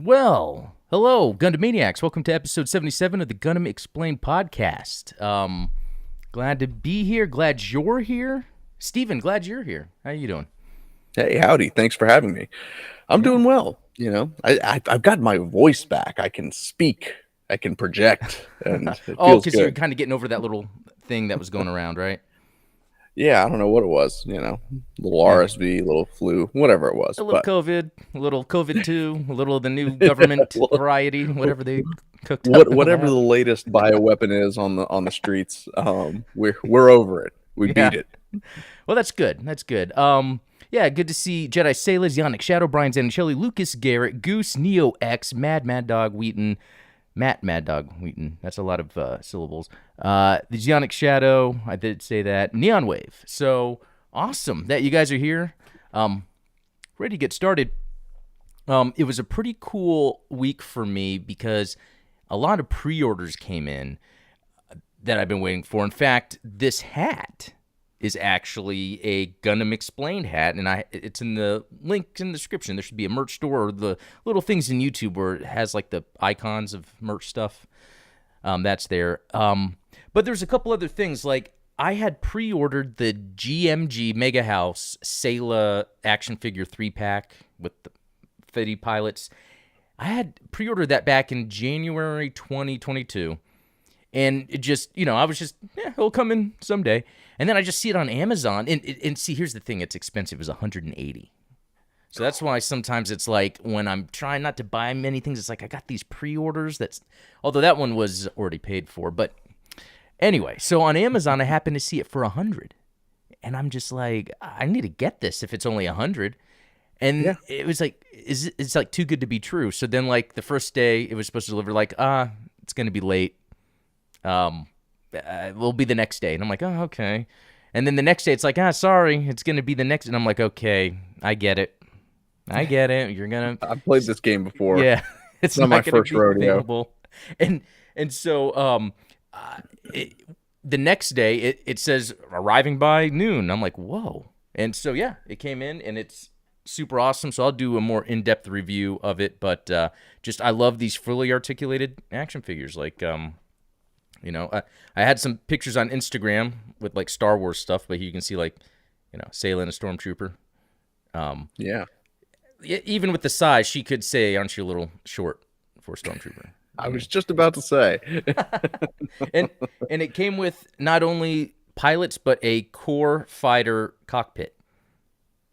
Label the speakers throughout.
Speaker 1: Well, hello, Gundamaniacs. Welcome to episode 77 of the Gundam Explained podcast. Glad to be here. Glad you're here. Steven, glad you're here. How you doing?
Speaker 2: Hey, howdy. Thanks for having me. I'm
Speaker 1: Yeah.
Speaker 2: doing well. I've got my voice back. I can speak. I can project, and it
Speaker 1: Oh,
Speaker 2: feels
Speaker 1: because you're
Speaker 2: good.
Speaker 1: kind of getting over that little thing that was going around, right?
Speaker 2: Yeah, I don't know what it was. Little
Speaker 1: Yeah.
Speaker 2: RSV, little flu, whatever it was.
Speaker 1: A little
Speaker 2: But
Speaker 1: COVID, a little COVID 2, a little of the new government
Speaker 2: well,
Speaker 1: variety, whatever they cooked up in the
Speaker 2: whatever the
Speaker 1: lab.
Speaker 2: latest bioweapon is on the streets, we're over it. We
Speaker 1: Yeah.
Speaker 2: beat it.
Speaker 1: Well, that's good. That's good. Yeah, good to see Jedi Sailors, Yannick Shadow, Brian Zanichelli, Lucas Garrett, Goose, Neo X, Mad Dog Wheaton, Matt Mad Dog Wheaton. That's a lot of syllables. The Zionic Shadow, I did say that. Neon Wave. So awesome that you guys are here. Ready to get started. It was a pretty cool week for me because a lot of pre-orders came in that I've been waiting for. In fact, this hat is actually a Gundam Explained hat, and it's in the link in the description. There should be a merch store or the little things in YouTube where it has like the icons of merch stuff. That's there. But there's a couple other things. Like I had pre-ordered the GMG Mega House Sayla action figure 3-pack with the Fetty pilots. I had pre-ordered that back in January 2022. And it just, I was just, it'll come in someday. And then I just see it on Amazon. And see, here's the thing. It's expensive. It's $180. So that's why sometimes it's like when I'm trying not to buy many things, it's like I got these pre-orders. Although that one was already paid for. But anyway, so on Amazon, I happen to see it for $100. And I'm just like, I need to get this if it's only $100. And
Speaker 2: Yeah,
Speaker 1: it was like, it's like too good to be true. So then like the first day it was supposed to deliver, like, it's going to be late. Will be the next day. And I'm like, oh, okay. And then the next day, it's like, sorry, it's going to be the next. And I'm like, okay, I get it. You're going to,
Speaker 2: I've played this game before.
Speaker 1: yeah, it's
Speaker 2: It's not
Speaker 1: not
Speaker 2: my
Speaker 1: going to
Speaker 2: first
Speaker 1: be
Speaker 2: rodeo.
Speaker 1: available. And so, the next day, it says arriving by noon. I'm like, whoa. And so, yeah, it came in and it's super awesome. So I'll do a more in-depth review of it. But I love these fully articulated action figures. Like, I had some pictures on Instagram with like Star Wars stuff, but you can see like, Sayla and a stormtrooper.
Speaker 2: Yeah,
Speaker 1: Even with the size, she could say, "Aren't you a little short for a stormtrooper?"
Speaker 2: I was just about to say.
Speaker 1: And it came with not only pilots but a core fighter cockpit,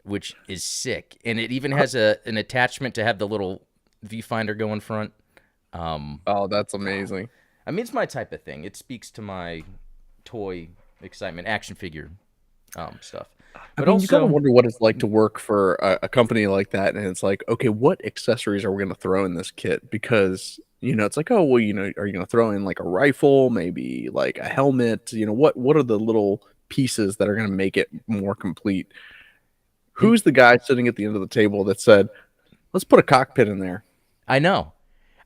Speaker 1: which is sick. And it even has an attachment to have the little viewfinder go in front.
Speaker 2: Oh, that's amazing.
Speaker 1: I mean, it's my type of thing. It speaks to my toy excitement, action figure stuff.
Speaker 2: I
Speaker 1: But
Speaker 2: mean, you gotta
Speaker 1: also,
Speaker 2: wonder what it's like to work for a company like that, and it's like, okay, what accessories are we gonna throw in this kit? Because it's like, oh, well, are you gonna throw in like a rifle, maybe like a helmet? What are the little pieces that are gonna make it more complete?
Speaker 1: and
Speaker 2: Who's the guy sitting at the end of the table that said, let's put a cockpit in there?
Speaker 1: I know,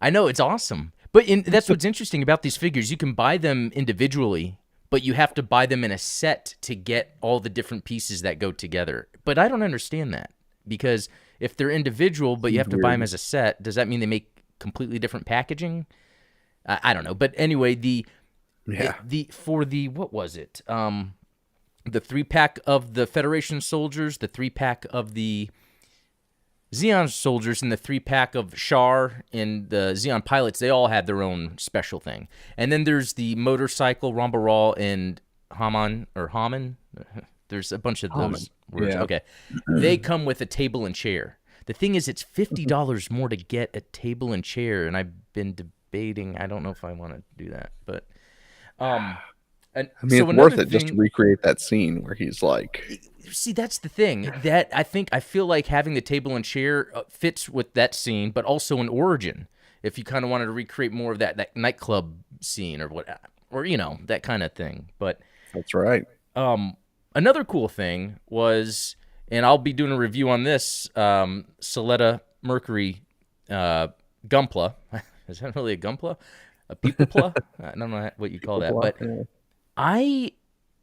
Speaker 1: it's awesome. But that's what's interesting about these figures. You can buy them individually, but you have to buy them in a set to get all the different pieces that go together. But I don't understand that because if they're individual, but you
Speaker 2: Seems
Speaker 1: have to buy them
Speaker 2: weird.
Speaker 1: as a set, does that mean they make completely different packaging? I don't know. But anyway,
Speaker 2: Yeah.
Speaker 1: what was it? The 3-pack of the Federation soldiers, the 3-pack of the Xeon soldiers, and the 3-pack of Char and the Xeon pilots, they all had their own special thing. And then there's the motorcycle, Rambaral and Haman. There's a bunch of
Speaker 2: Common.
Speaker 1: those words.
Speaker 2: Yeah.
Speaker 1: Okay. They come with a table and chair. The thing is, it's $50 more to get a table and chair, and I've been debating. I don't know if I want to do that, but and
Speaker 2: I mean,
Speaker 1: so
Speaker 2: it's worth
Speaker 1: another
Speaker 2: it just to
Speaker 1: thing.
Speaker 2: recreate that scene where he's like,
Speaker 1: See, that's the thing that I feel like having the table and chair fits with that scene, but also in Origin, if you kind of wanted to recreate more of that nightclub scene or what, or that kind of thing. But
Speaker 2: that's right.
Speaker 1: another cool thing was, and I'll be doing a review on this, Soletta Mercury Gumpla. Is that really a Gumpla? A Peoplepla? I don't know what you call that, but
Speaker 2: Yeah.
Speaker 1: I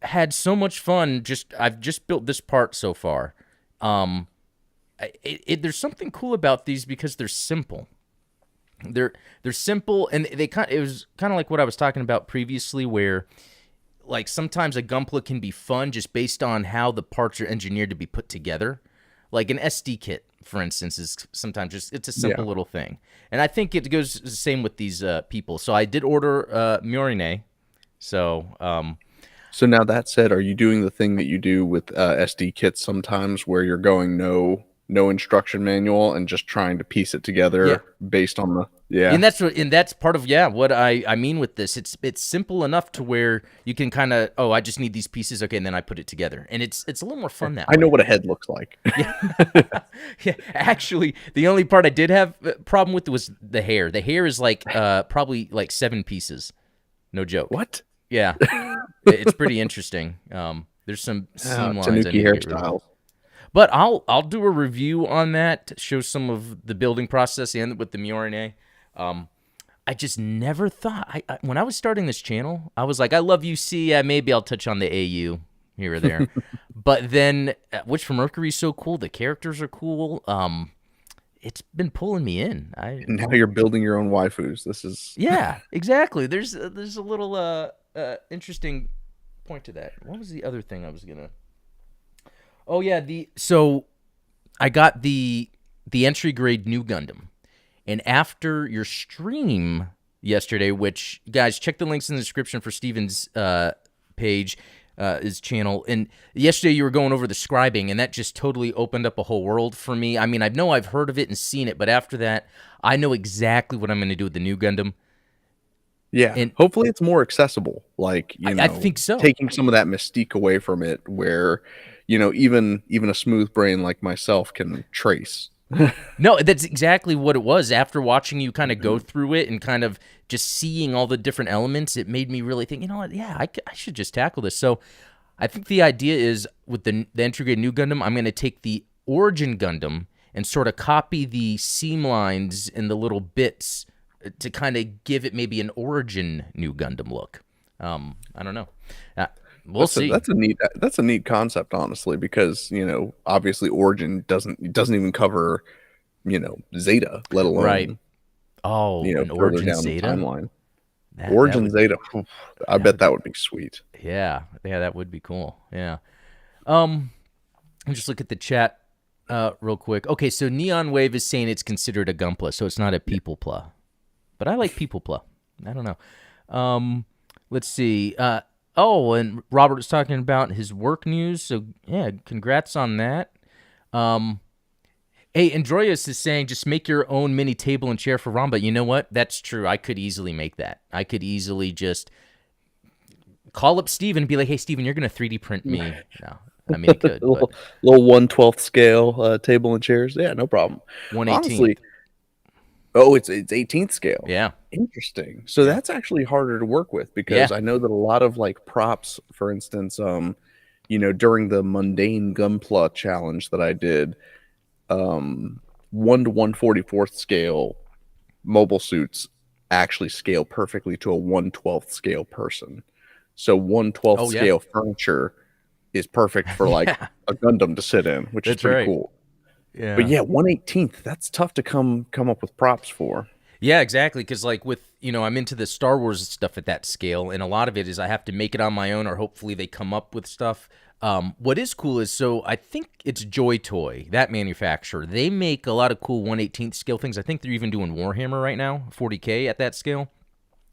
Speaker 1: had so much fun. I've just built this part so far. There's something cool about these because they're simple. they're simple, and it was kind of like what I was talking about previously, where like sometimes a Gunpla can be fun just based on how the parts are engineered to be put together. Like an SD kit, for instance, is sometimes just it's a simple
Speaker 2: Yeah.
Speaker 1: little thing, and I think it goes the same with these people. So I did order Murine. So
Speaker 2: So now that said, are you doing the thing that you do with SD kits sometimes, where you're going no instruction manual and just trying to piece it
Speaker 1: yeah,
Speaker 2: together based on the yeah?
Speaker 1: and that's part of what I mean with this. It's simple enough to where you can kind of I just need these pieces, okay, and then I put it together, and it's a little more fun that
Speaker 2: I know
Speaker 1: way.
Speaker 2: what a head looks like.
Speaker 1: Yeah. Yeah, actually, the only part I did have a problem with was the hair. The hair is like probably like 7 pieces. No joke.
Speaker 2: What?
Speaker 1: Yeah, it's pretty interesting. There's some seam lines I
Speaker 2: Tanuki
Speaker 1: need to get rid of.
Speaker 2: hairstyles.
Speaker 1: But I'll do a review on that, show some of the building process and with the Murine. I just never thought when I was starting this channel, I was like, I love UC. Maybe I'll touch on the AU here or there. But then, Witch from Mercury is so cool. The characters are cool. It's been pulling me in.
Speaker 2: And now you're building your own waifus. This is
Speaker 1: Yeah, exactly. There's a little interesting point to that. What was the other thing I was gonna? Oh yeah, so I got the entry grade new Gundam, and after your stream yesterday, which guys check the links in the description for Steven's page, his channel, and yesterday you were going over the scribing, and that just totally opened up a whole world for me. I mean, I know I've heard of it and seen it, but after that, I know exactly what I'm going to do with the new Gundam.
Speaker 2: yeah.
Speaker 1: And
Speaker 2: Hopefully, it's more accessible. Like
Speaker 1: I think so.
Speaker 2: taking some of that mystique away from it, where even a smooth brain like myself can trace.
Speaker 1: No, that's exactly what it was. After watching you kind of go through it and kind of just seeing all the different elements, it made me really think, you know what? Yeah, I should just tackle this. So I think the idea is with the entry grade new Gundam, I'm going to take the origin Gundam and sort of copy the seam lines and the little bits to kind of give it maybe an origin new Gundam look. I don't know. We'll see.
Speaker 2: That's a neat concept, honestly, because obviously Origin doesn't even cover Zeta, let
Speaker 1: Right.
Speaker 2: alone
Speaker 1: Oh, an
Speaker 2: further
Speaker 1: origin
Speaker 2: down the
Speaker 1: Zeta.
Speaker 2: timeline.
Speaker 1: That
Speaker 2: Origin
Speaker 1: would,
Speaker 2: Zeta, I bet that would be sweet.
Speaker 1: yeah, that would be cool. Yeah. I'll just look at the chat real quick. Okay, so Neon Wave is saying it's considered a Gunpla, so it's not a people pla. But I like people pla. I don't know. Let's see. And Robert was talking about his work news, so yeah, congrats on that. Hey, Androius is saying just make your own mini table and chair for Ramba. You know what? That's true. I could easily make that. I could easily just call up Steven and be like, hey, Steven, you're going to 3D print me. No, I mean, it could, but
Speaker 2: little 1/12 scale table and chairs. Yeah, no problem.
Speaker 1: 1/18.
Speaker 2: Honestly, oh, it's 18th scale.
Speaker 1: Yeah.
Speaker 2: Interesting. So that's actually harder to work with because
Speaker 1: Yeah.
Speaker 2: I know that a lot of like props, for instance, during the mundane Gunpla challenge that I did, 1 to 1/44th scale mobile suits actually scale perfectly to a 1/12th scale person. So 1/12th
Speaker 1: Oh, yeah.
Speaker 2: scale furniture is perfect for like
Speaker 1: Yeah.
Speaker 2: a Gundam to sit in, which is
Speaker 1: That's
Speaker 2: pretty
Speaker 1: right.
Speaker 2: cool.
Speaker 1: Yeah.
Speaker 2: But yeah, 1/18th, that's tough to come up with props for.
Speaker 1: Yeah, exactly. Because, like, I'm into the Star Wars stuff at that scale, and a lot of it is I have to make it on my own, or hopefully they come up with stuff. What is cool is, so I think it's Joy Toy, that manufacturer. They make a lot of cool 1/18th scale things. I think they're even doing Warhammer right now, 40K at that scale.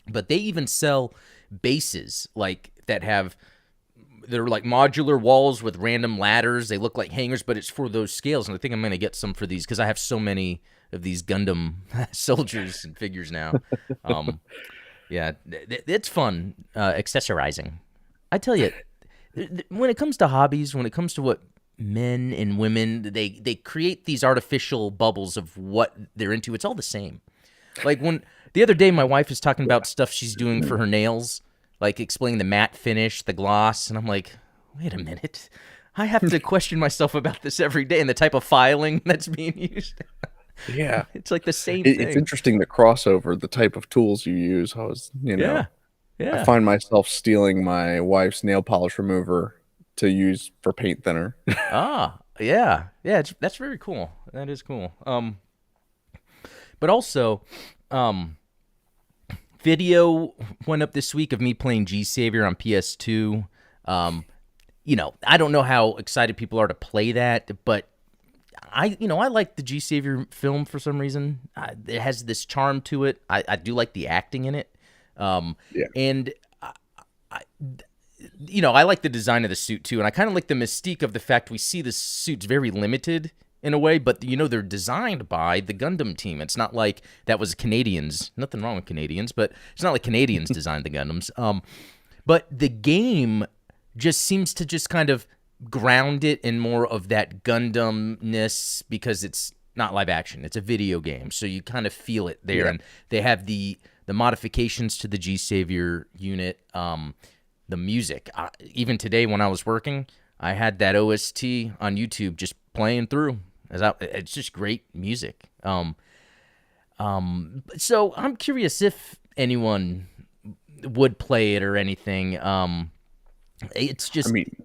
Speaker 1: But they even sell bases, like, they're like modular walls with random ladders. They look like hangers, but it's for those scales. And I think I'm going to get some for these because I have so many of these Gundam soldiers and figures now. Yeah, it's fun accessorizing. I tell you, when it comes to hobbies, when it comes to what men and women, they create these artificial bubbles of what they're into. It's all the same. Like when the other day, my wife is talking about stuff she's doing for her nails, like explaining the matte finish, the gloss, and I'm like, wait a minute. I have to question myself about this every day and the type of filing that's being used.
Speaker 2: Yeah.
Speaker 1: It's like the same thing.
Speaker 2: It's interesting the crossover, the type of tools you use. I
Speaker 1: Yeah.
Speaker 2: find myself stealing my wife's nail polish remover to use for paint thinner.
Speaker 1: Yeah. That's very cool. That is cool. But also, um, video went up this week of me playing G Savior on PS2. Um, I don't know how excited people are to play that, but I like the G Savior film for some reason. It has this charm to it. I do like the acting in it.
Speaker 2: Yeah.
Speaker 1: And I like the design of the suit too, and I kind of like the mystique of the fact we see the suits very limited in a way, but they're designed by the Gundam team. It's not like that was Canadians. Nothing wrong with Canadians, but it's not like Canadians designed the Gundams. But the game just seems to just kind of ground it in more of that Gundam-ness because it's not live action. It's a video game, so you kind of feel it there.
Speaker 2: Yeah.
Speaker 1: And they have the modifications to the G Savior unit. The music. Even today when I was working, I had that OST on YouTube just playing through. It's just great music. So I'm curious if anyone would play it or anything. It's just,
Speaker 2: I mean,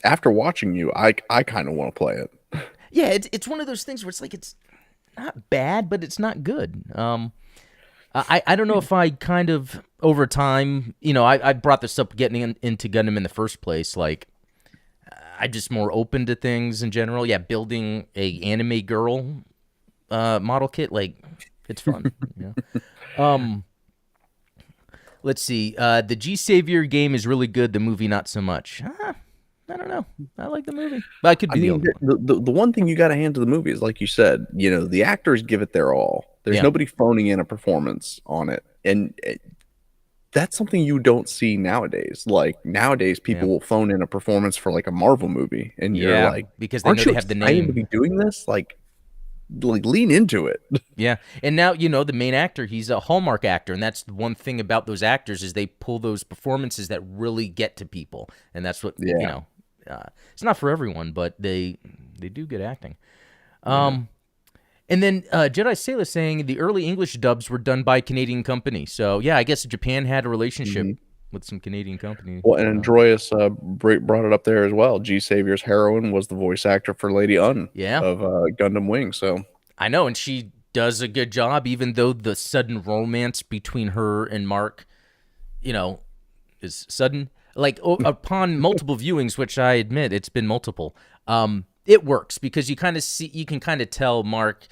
Speaker 2: after watching you, I kind of want to play it.
Speaker 1: yeah, it's one of those things where it's like it's not bad, but it's not good. I don't know if I kind of over time, I brought this up getting into Gundam in the first place. Like, I'm just more open to things in general. Yeah, building a anime girl model kit, like it's fun. Let's see. The G Savior game is really good. The movie not so much. I don't know. I like the movie, but I could
Speaker 2: I
Speaker 1: be the
Speaker 2: mean,
Speaker 1: only one.
Speaker 2: the one thing you got to hand to the movie is, like you said, the actors give it their all. There's
Speaker 1: Yeah.
Speaker 2: nobody phoning in a performance on it, and that's something you don't see nowadays. Like nowadays, people will phone in a performance for like a Marvel movie, and you're
Speaker 1: Yeah,
Speaker 2: like,
Speaker 1: because they
Speaker 2: aren't
Speaker 1: know
Speaker 2: you
Speaker 1: they have the
Speaker 2: excited to
Speaker 1: name.
Speaker 2: be doing this? Like lean into it.
Speaker 1: Yeah, and now the main actor. He's a Hallmark actor, and that's the one thing about those actors is they pull those performances that really get to people, and that's what
Speaker 2: Yeah.
Speaker 1: It's not for everyone, but they do good acting.
Speaker 2: Yeah.
Speaker 1: And then Jedi Sailor saying the early English dubs were done by a Canadian company. So yeah, I guess Japan had a relationship with some Canadian company.
Speaker 2: Well, and Andreas brought it up there as well. G Savior's heroine was the voice actor for Lady Un
Speaker 1: Yeah,
Speaker 2: of Gundam Wing. So
Speaker 1: I know, and she does a good job, even though the sudden romance between her and Mark, is sudden. Like upon multiple viewings, which I admit it's been multiple, it works because you can kind of tell Mark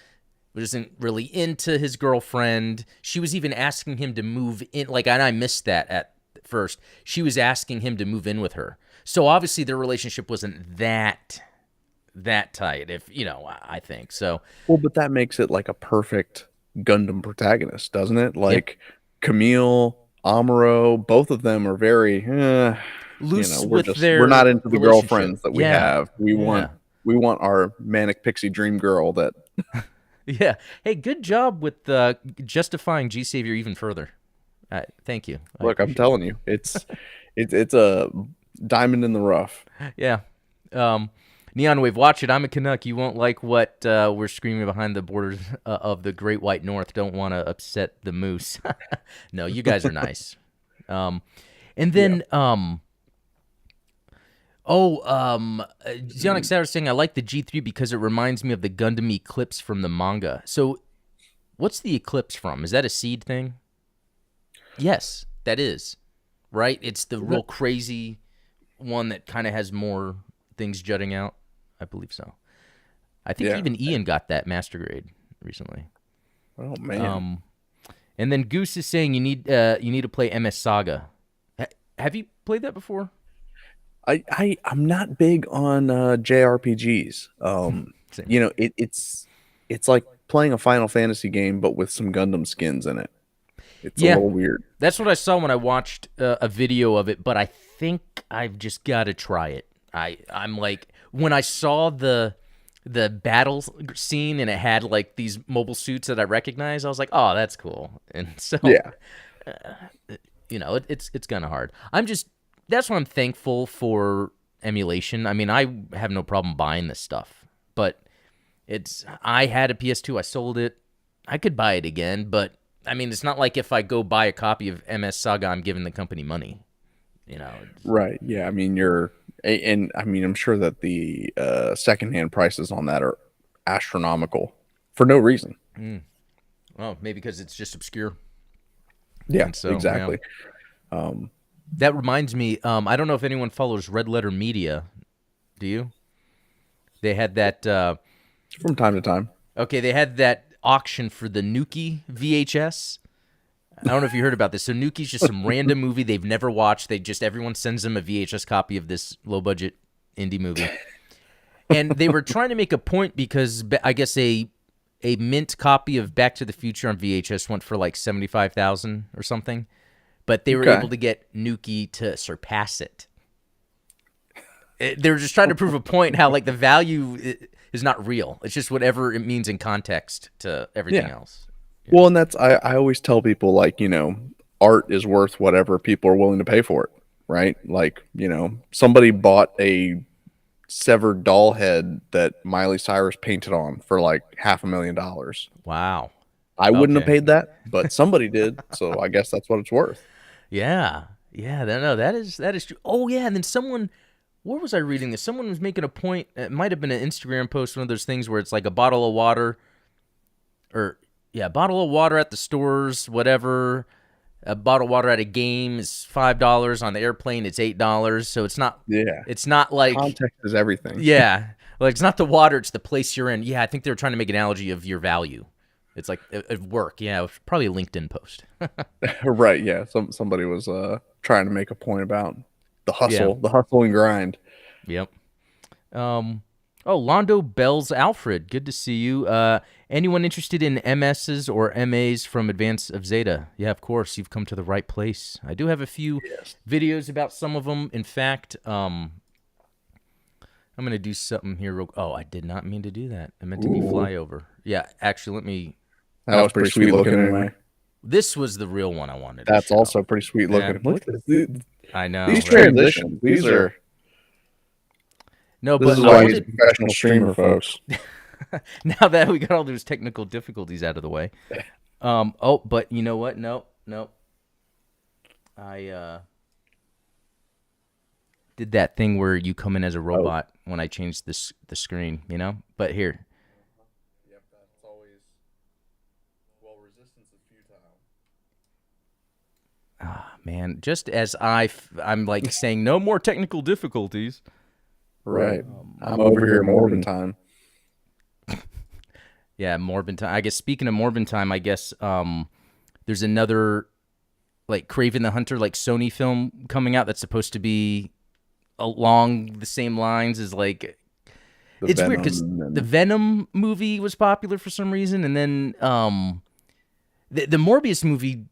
Speaker 1: wasn't really into his girlfriend. She was even asking him to move in, and I missed that at first. She was asking him to move in with her, so obviously their relationship wasn't that tight. If I think so.
Speaker 2: well, but that makes it like a perfect Gundam protagonist, doesn't it? Like Camille, Amuro, both of them are very,
Speaker 1: Loose
Speaker 2: we're
Speaker 1: with their
Speaker 2: we're not into the
Speaker 1: relationship.
Speaker 2: girlfriends that we
Speaker 1: Yeah.
Speaker 2: have. We want our manic pixie dream girl that.
Speaker 1: Yeah. Hey, good job with justifying G Savior even further. Thank you.
Speaker 2: Look, I'm telling you, it's a diamond in the rough.
Speaker 1: Yeah. Neon Wave, watch it. I'm a Canuck. You won't like what we're screaming behind the borders of the Great White North. Don't want to upset the moose. No, you guys are nice. And then, Zionic Saturday saying, I like the G3 because it reminds me of the Gundam Eclipse from the manga. So, what's the Eclipse from? Is that a seed thing? Yes, that is. Right? It's the real crazy one that kind of has more things jutting out. I believe so. I think even Ian got that master grade recently.
Speaker 2: Oh man!
Speaker 1: And then Goose is saying you need to play MS Saga. Have you played that before?
Speaker 2: I'm not big on JRPGs. It's like playing a Final Fantasy game, but with some Gundam skins in it. It's a little weird.
Speaker 1: That's what I saw when I watched a video of it, but I think I've just got to try it. I'm like, when I saw the battle scene and it had like these mobile suits that I recognize, I was like, oh, that's cool. And so, it's kind of hard. That's why I'm thankful for emulation. I mean, I have no problem buying this stuff, but I had a PS2, I sold it. I could buy it again, but I mean, it's not like if I go buy a copy of MS Saga, I'm giving the company money.
Speaker 2: Right. Yeah. I mean, I'm sure that the secondhand prices on that are astronomical for no reason.
Speaker 1: Oh, maybe because it's just obscure.
Speaker 2: Yeah,
Speaker 1: And so, yeah.
Speaker 2: exactly. Um,
Speaker 1: That reminds me, I don't know if anyone follows Red Letter Media. Do you? They had that,
Speaker 2: from time to time.
Speaker 1: okay, they had that auction for the Nuki VHS. I don't know if you heard about this. So Nuki's just some random movie they've never watched. Everyone sends them a VHS copy of this low budget indie movie. And they were trying to make a point because I guess a mint copy of Back to the Future on VHS went for like 75,000 or something, but they were
Speaker 2: Okay.
Speaker 1: able to get Nuki to surpass it. They were just trying to prove a point how like the value is not real. It's just whatever it means in context to everything
Speaker 2: Yeah.
Speaker 1: else.
Speaker 2: Well, and that's I always tell people, like, art is worth whatever people are willing to pay for it, right? Like, somebody bought a severed doll head that Miley Cyrus painted on for like $500,000.
Speaker 1: Wow.
Speaker 2: I wouldn't have
Speaker 1: Okay.
Speaker 2: paid that, but somebody did, so I guess that's what it's worth.
Speaker 1: Yeah. Yeah. No, that is true. Oh yeah. And then someone, where was I reading this? Someone was making a point. It might have been an Instagram post, one of those things where it's like a bottle of water, or yeah, a bottle of water at the stores, whatever. A bottle of water at a game is $5. On the airplane, it's $8. So it's not.
Speaker 2: Yeah.
Speaker 1: It's not like,
Speaker 2: Context is everything.
Speaker 1: yeah, like it's not the water, it's the place you're in. Yeah, I think they were trying to make an analogy of your value. It's like at work. Yeah, it was probably a LinkedIn post.
Speaker 2: Right, yeah. Somebody was trying to make a point about
Speaker 1: Yeah.
Speaker 2: the hustle and grind.
Speaker 1: Yep. Oh, Londo Bells Alfred, good to see you. Anyone interested in MSs or MAs from Advance of Zeta? Yeah, of course, you've come to the right place. I do have a few videos about some of them. In fact, I'm gonna do something here. Oh, I did not mean to do that. I meant to be flyover. Yeah, actually, let me.
Speaker 2: That was pretty sweet looking anyway.
Speaker 1: This was the real one I wanted.
Speaker 2: That's
Speaker 1: to show.
Speaker 2: also pretty sweet looking.
Speaker 1: Yeah.
Speaker 2: Look at this.
Speaker 1: I know.
Speaker 2: These
Speaker 1: right?
Speaker 2: transitions, these are.
Speaker 1: No,
Speaker 2: This
Speaker 1: but
Speaker 2: is
Speaker 1: I
Speaker 2: why he's a
Speaker 1: wanted,
Speaker 2: professional streamer, folks.
Speaker 1: now that we got all those technical difficulties out of the way. Oh, but you know what? No. I did that thing where you come in as a robot when I changed the screen, But here.
Speaker 2: Yep, that's always. Well, resistance is futile.
Speaker 1: Ah, man, just as I'm like saying no more technical difficulties.
Speaker 2: Right. I'm over here Morbin time.
Speaker 1: Yeah, Morbin time. I guess speaking of Morbin time, I guess there's another like Kraven the Hunter, like Sony film coming out that's supposed to be along the same lines as like it's weird because the Venom movie was popular for some reason, and then the Morbius movie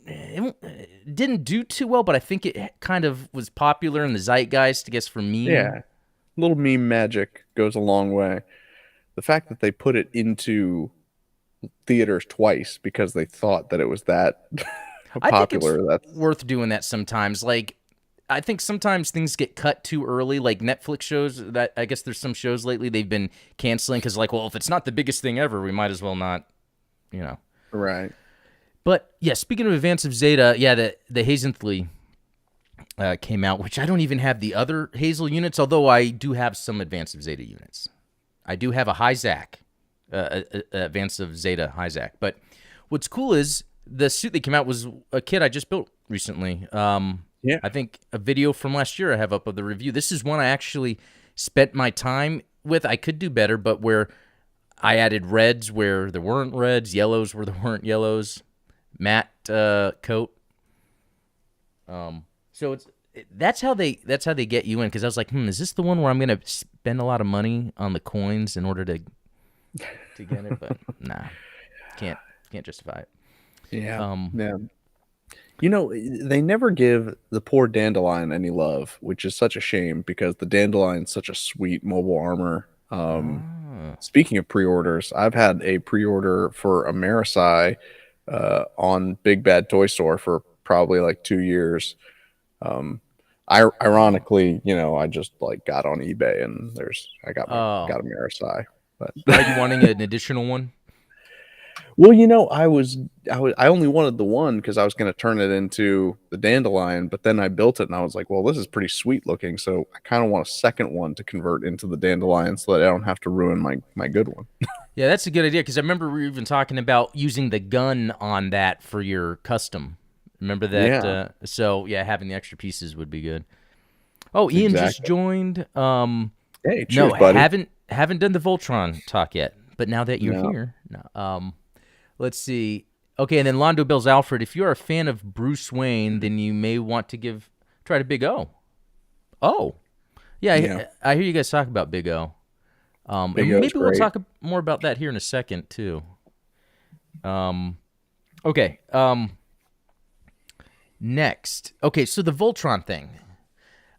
Speaker 1: it didn't do too well, but I think it kind of was popular in the zeitgeist, I guess, for me.
Speaker 2: Yeah. Little meme magic goes a long way. The fact that they put it into theaters twice because they thought that it was that popular.
Speaker 1: I think it's worth doing that sometimes. Like, I think sometimes things get cut too early. Like Netflix shows that I guess there's some shows lately they've been canceling because like, well, if it's not the biggest thing ever, we might as well not,
Speaker 2: Right.
Speaker 1: But yeah, speaking of Advance of Zeta, yeah, the Hazenthly came out, which I don't even have the other Hazel units, although I do have some Advance of Zeta units. I do have a Hyzak, Advance of Zeta Hyzak. But what's cool is the suit that came out was a kit I just built recently.
Speaker 2: Yeah.
Speaker 1: I think a video from last year I have up of the review. This is one I actually spent my time with. I could do better, but where I added reds where there weren't reds, yellows where there weren't yellows, matte coat. So that's how they get you in, because I was like, is this the one where I'm gonna spend a lot of money on the coins in order to get it? But nah, can't justify it.
Speaker 2: Yeah. Yeah. They never give the poor Dandelion any love, which is such a shame because the Dandelion's such a sweet mobile armor. Speaking of pre-orders, I've had a pre-order for Amerisai on Big Bad Toy Store for probably like 2 years. Ironically, I just like got on eBay and I got Amerisai. But
Speaker 1: are you wanting an additional one?
Speaker 2: Well, I only wanted the one because I was going to turn it into the Dandelion, but then I built it and I was like, well, this is pretty sweet looking, so I kind of want a second one to convert into the Dandelion so that I don't have to ruin my good one.
Speaker 1: Yeah, that's a good idea because I remember we were even talking about using the gun on that for your custom. Remember that?
Speaker 2: Yeah,
Speaker 1: So yeah, having the extra pieces would be good. Oh, Ian just
Speaker 2: exactly.
Speaker 1: joined.
Speaker 2: Hey,
Speaker 1: No,
Speaker 2: cheers, buddy.
Speaker 1: haven't done the Voltron talk yet. But now that you're
Speaker 2: No.
Speaker 1: here, no, let's see. Okay, and then Londo Bills Alfred. If you're a fan of Bruce Wayne, then you may want to try to Big O. Oh, yeah,
Speaker 2: Yeah.
Speaker 1: I hear you guys talk about Big O.
Speaker 2: Big
Speaker 1: And
Speaker 2: O's
Speaker 1: maybe we'll
Speaker 2: great.
Speaker 1: talk more about that here in a second too. Um, okay. Next. Okay, so the Voltron thing.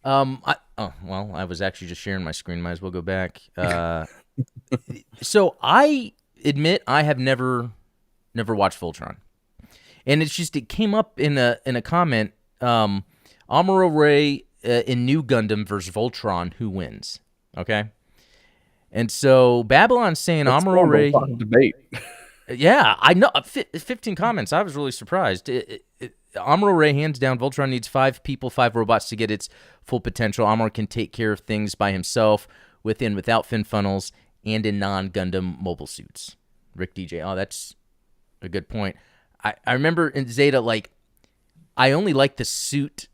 Speaker 1: I was actually just sharing my screen. Might as well go back. So I admit I have never watched Voltron, and it's just it came up in a comment. Amuro Ray in New Gundam versus Voltron, who wins? Okay, and so Babylon's saying
Speaker 2: That's
Speaker 1: Amuro
Speaker 2: spawned a
Speaker 1: Ray.
Speaker 2: lot of debate.
Speaker 1: Yeah, I know. 15 comments. I was really surprised. Amuro Ray, hands down, Voltron needs 5 people, 5 robots to get its full potential. Amuro can take care of things by himself, with and without fin funnels, and in non-Gundam mobile suits. Rick DJ. Oh, that's a good point. I remember in Zeta, like, I only like the suit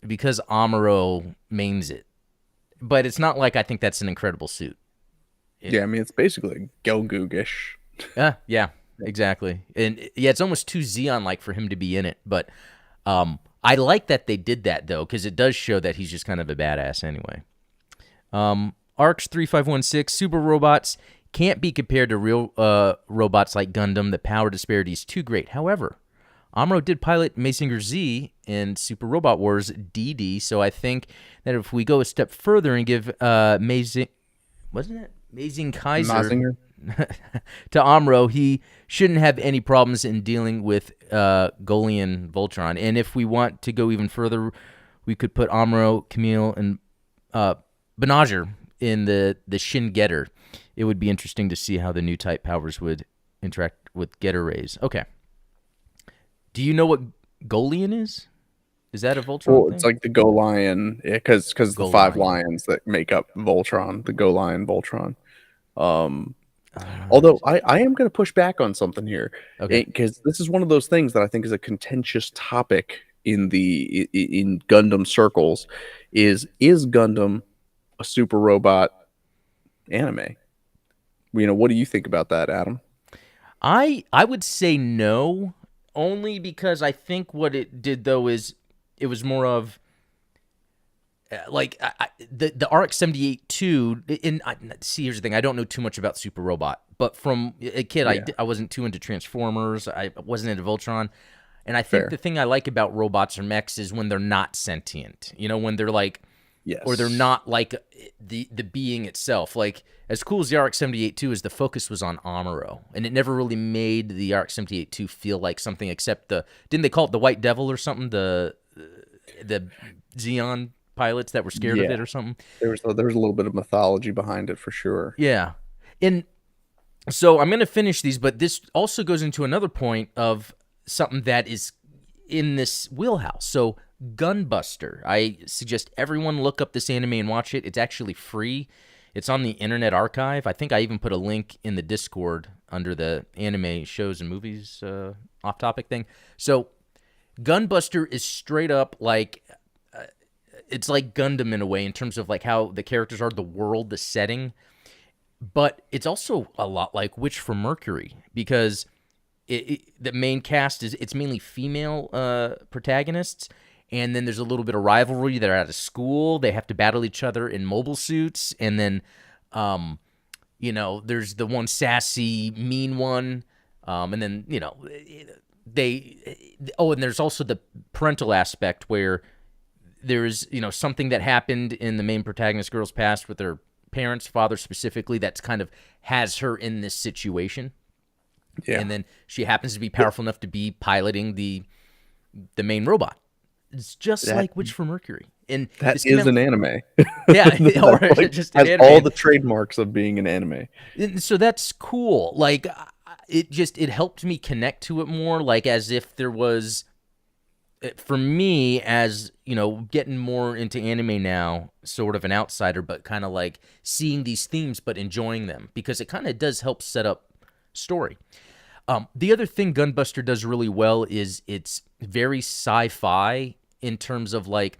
Speaker 1: because Amuro mains it. But it's not like I think that's an incredible suit.
Speaker 2: Yeah, I mean it's basically Gelgoogish.
Speaker 1: Yeah, exactly. And yeah, it's almost too Xeon like for him to be in it. But I like that they did that though, because it does show that he's just kind of a badass anyway. ARCS 3516 super robots can't be compared to real robots like Gundam. The power disparity is too great. However, Amuro did pilot Mazinger Z in Super Robot Wars DD, so I think that if we go a step further and give Amazing Kaiser
Speaker 2: Mazinger.
Speaker 1: to Amuro, he shouldn't have any problems in dealing with Golian Voltron. And if we want to go even further, we could put Amuro, Camille, and Benager in the Shin Getter. It would be interesting to see how the new type powers would interact with Getter rays. Okay. Do you know what Golian is? Is that a Voltron
Speaker 2: Well, it's
Speaker 1: thing?
Speaker 2: like the Go Lion, because the 5
Speaker 1: Golion.
Speaker 2: lions that make up Voltron, the Go Lion Voltron. Um,
Speaker 1: Uh,
Speaker 2: Although I am going to push back on something here,
Speaker 1: okay.
Speaker 2: because this is one of those things that I think is a contentious topic in in Gundam circles. Is Gundam a super robot anime? What do you think about that, Adam?
Speaker 1: I would say no, only because I think what it did though is it was more of the RX 78 2. And see, here's the thing: I don't know too much about Super Robot, but from a kid,
Speaker 2: Yeah,
Speaker 1: I wasn't too into Transformers. I wasn't into Voltron, and I think
Speaker 2: fair.
Speaker 1: the thing I like about robots or mechs is when they're not sentient. When they're like, or they're
Speaker 2: Yes.
Speaker 1: not like the being itself. Like as cool as the RX 78 2 is, the focus was on Amuro, and it never really made the RX 78 2 feel like something except didn't they call it the White Devil or something? The Xeon pilots that were scared of
Speaker 2: Yeah.
Speaker 1: it or something.
Speaker 2: There was a little bit of mythology behind it for sure.
Speaker 1: Yeah. And so I'm going to finish these, but this also goes into another point of something that is in this wheelhouse. So Gunbuster. I suggest everyone look up this anime and watch it. It's actually free. It's on the Internet Archive. I think I even put a link in the Discord under the anime shows and movies off topic thing. So Gunbuster is straight up like it's like Gundam in a way in terms of like how the characters are, the world, the setting, but it's also a lot like Witch from Mercury because the main cast it's mainly female protagonists, and then there's a little bit of rivalry. They're at a school, they have to battle each other in mobile suits, and then there's the one sassy, mean one, and then and there's also the parental aspect where there's something that happened in the main protagonist girl's past with her parents, father specifically, that's kind of has her in this situation,
Speaker 2: Yeah.
Speaker 1: and then she happens to be powerful enough to be piloting the main robot. It's just
Speaker 2: That
Speaker 1: like Witch from Mercury, and
Speaker 2: that
Speaker 1: this came
Speaker 2: is
Speaker 1: out,
Speaker 2: an anime.
Speaker 1: yeah, or
Speaker 2: That's like
Speaker 1: just an
Speaker 2: has all
Speaker 1: anime.
Speaker 2: the trademarks of being an anime.
Speaker 1: And so that's cool. Like it helped me connect to it more, like as if there was for me, as you know, getting more into anime now, sort of an outsider, but kind of like seeing these themes but enjoying them, because it kind of does help set up story. The other thing Gunbuster does really well is it's very sci-fi in terms of like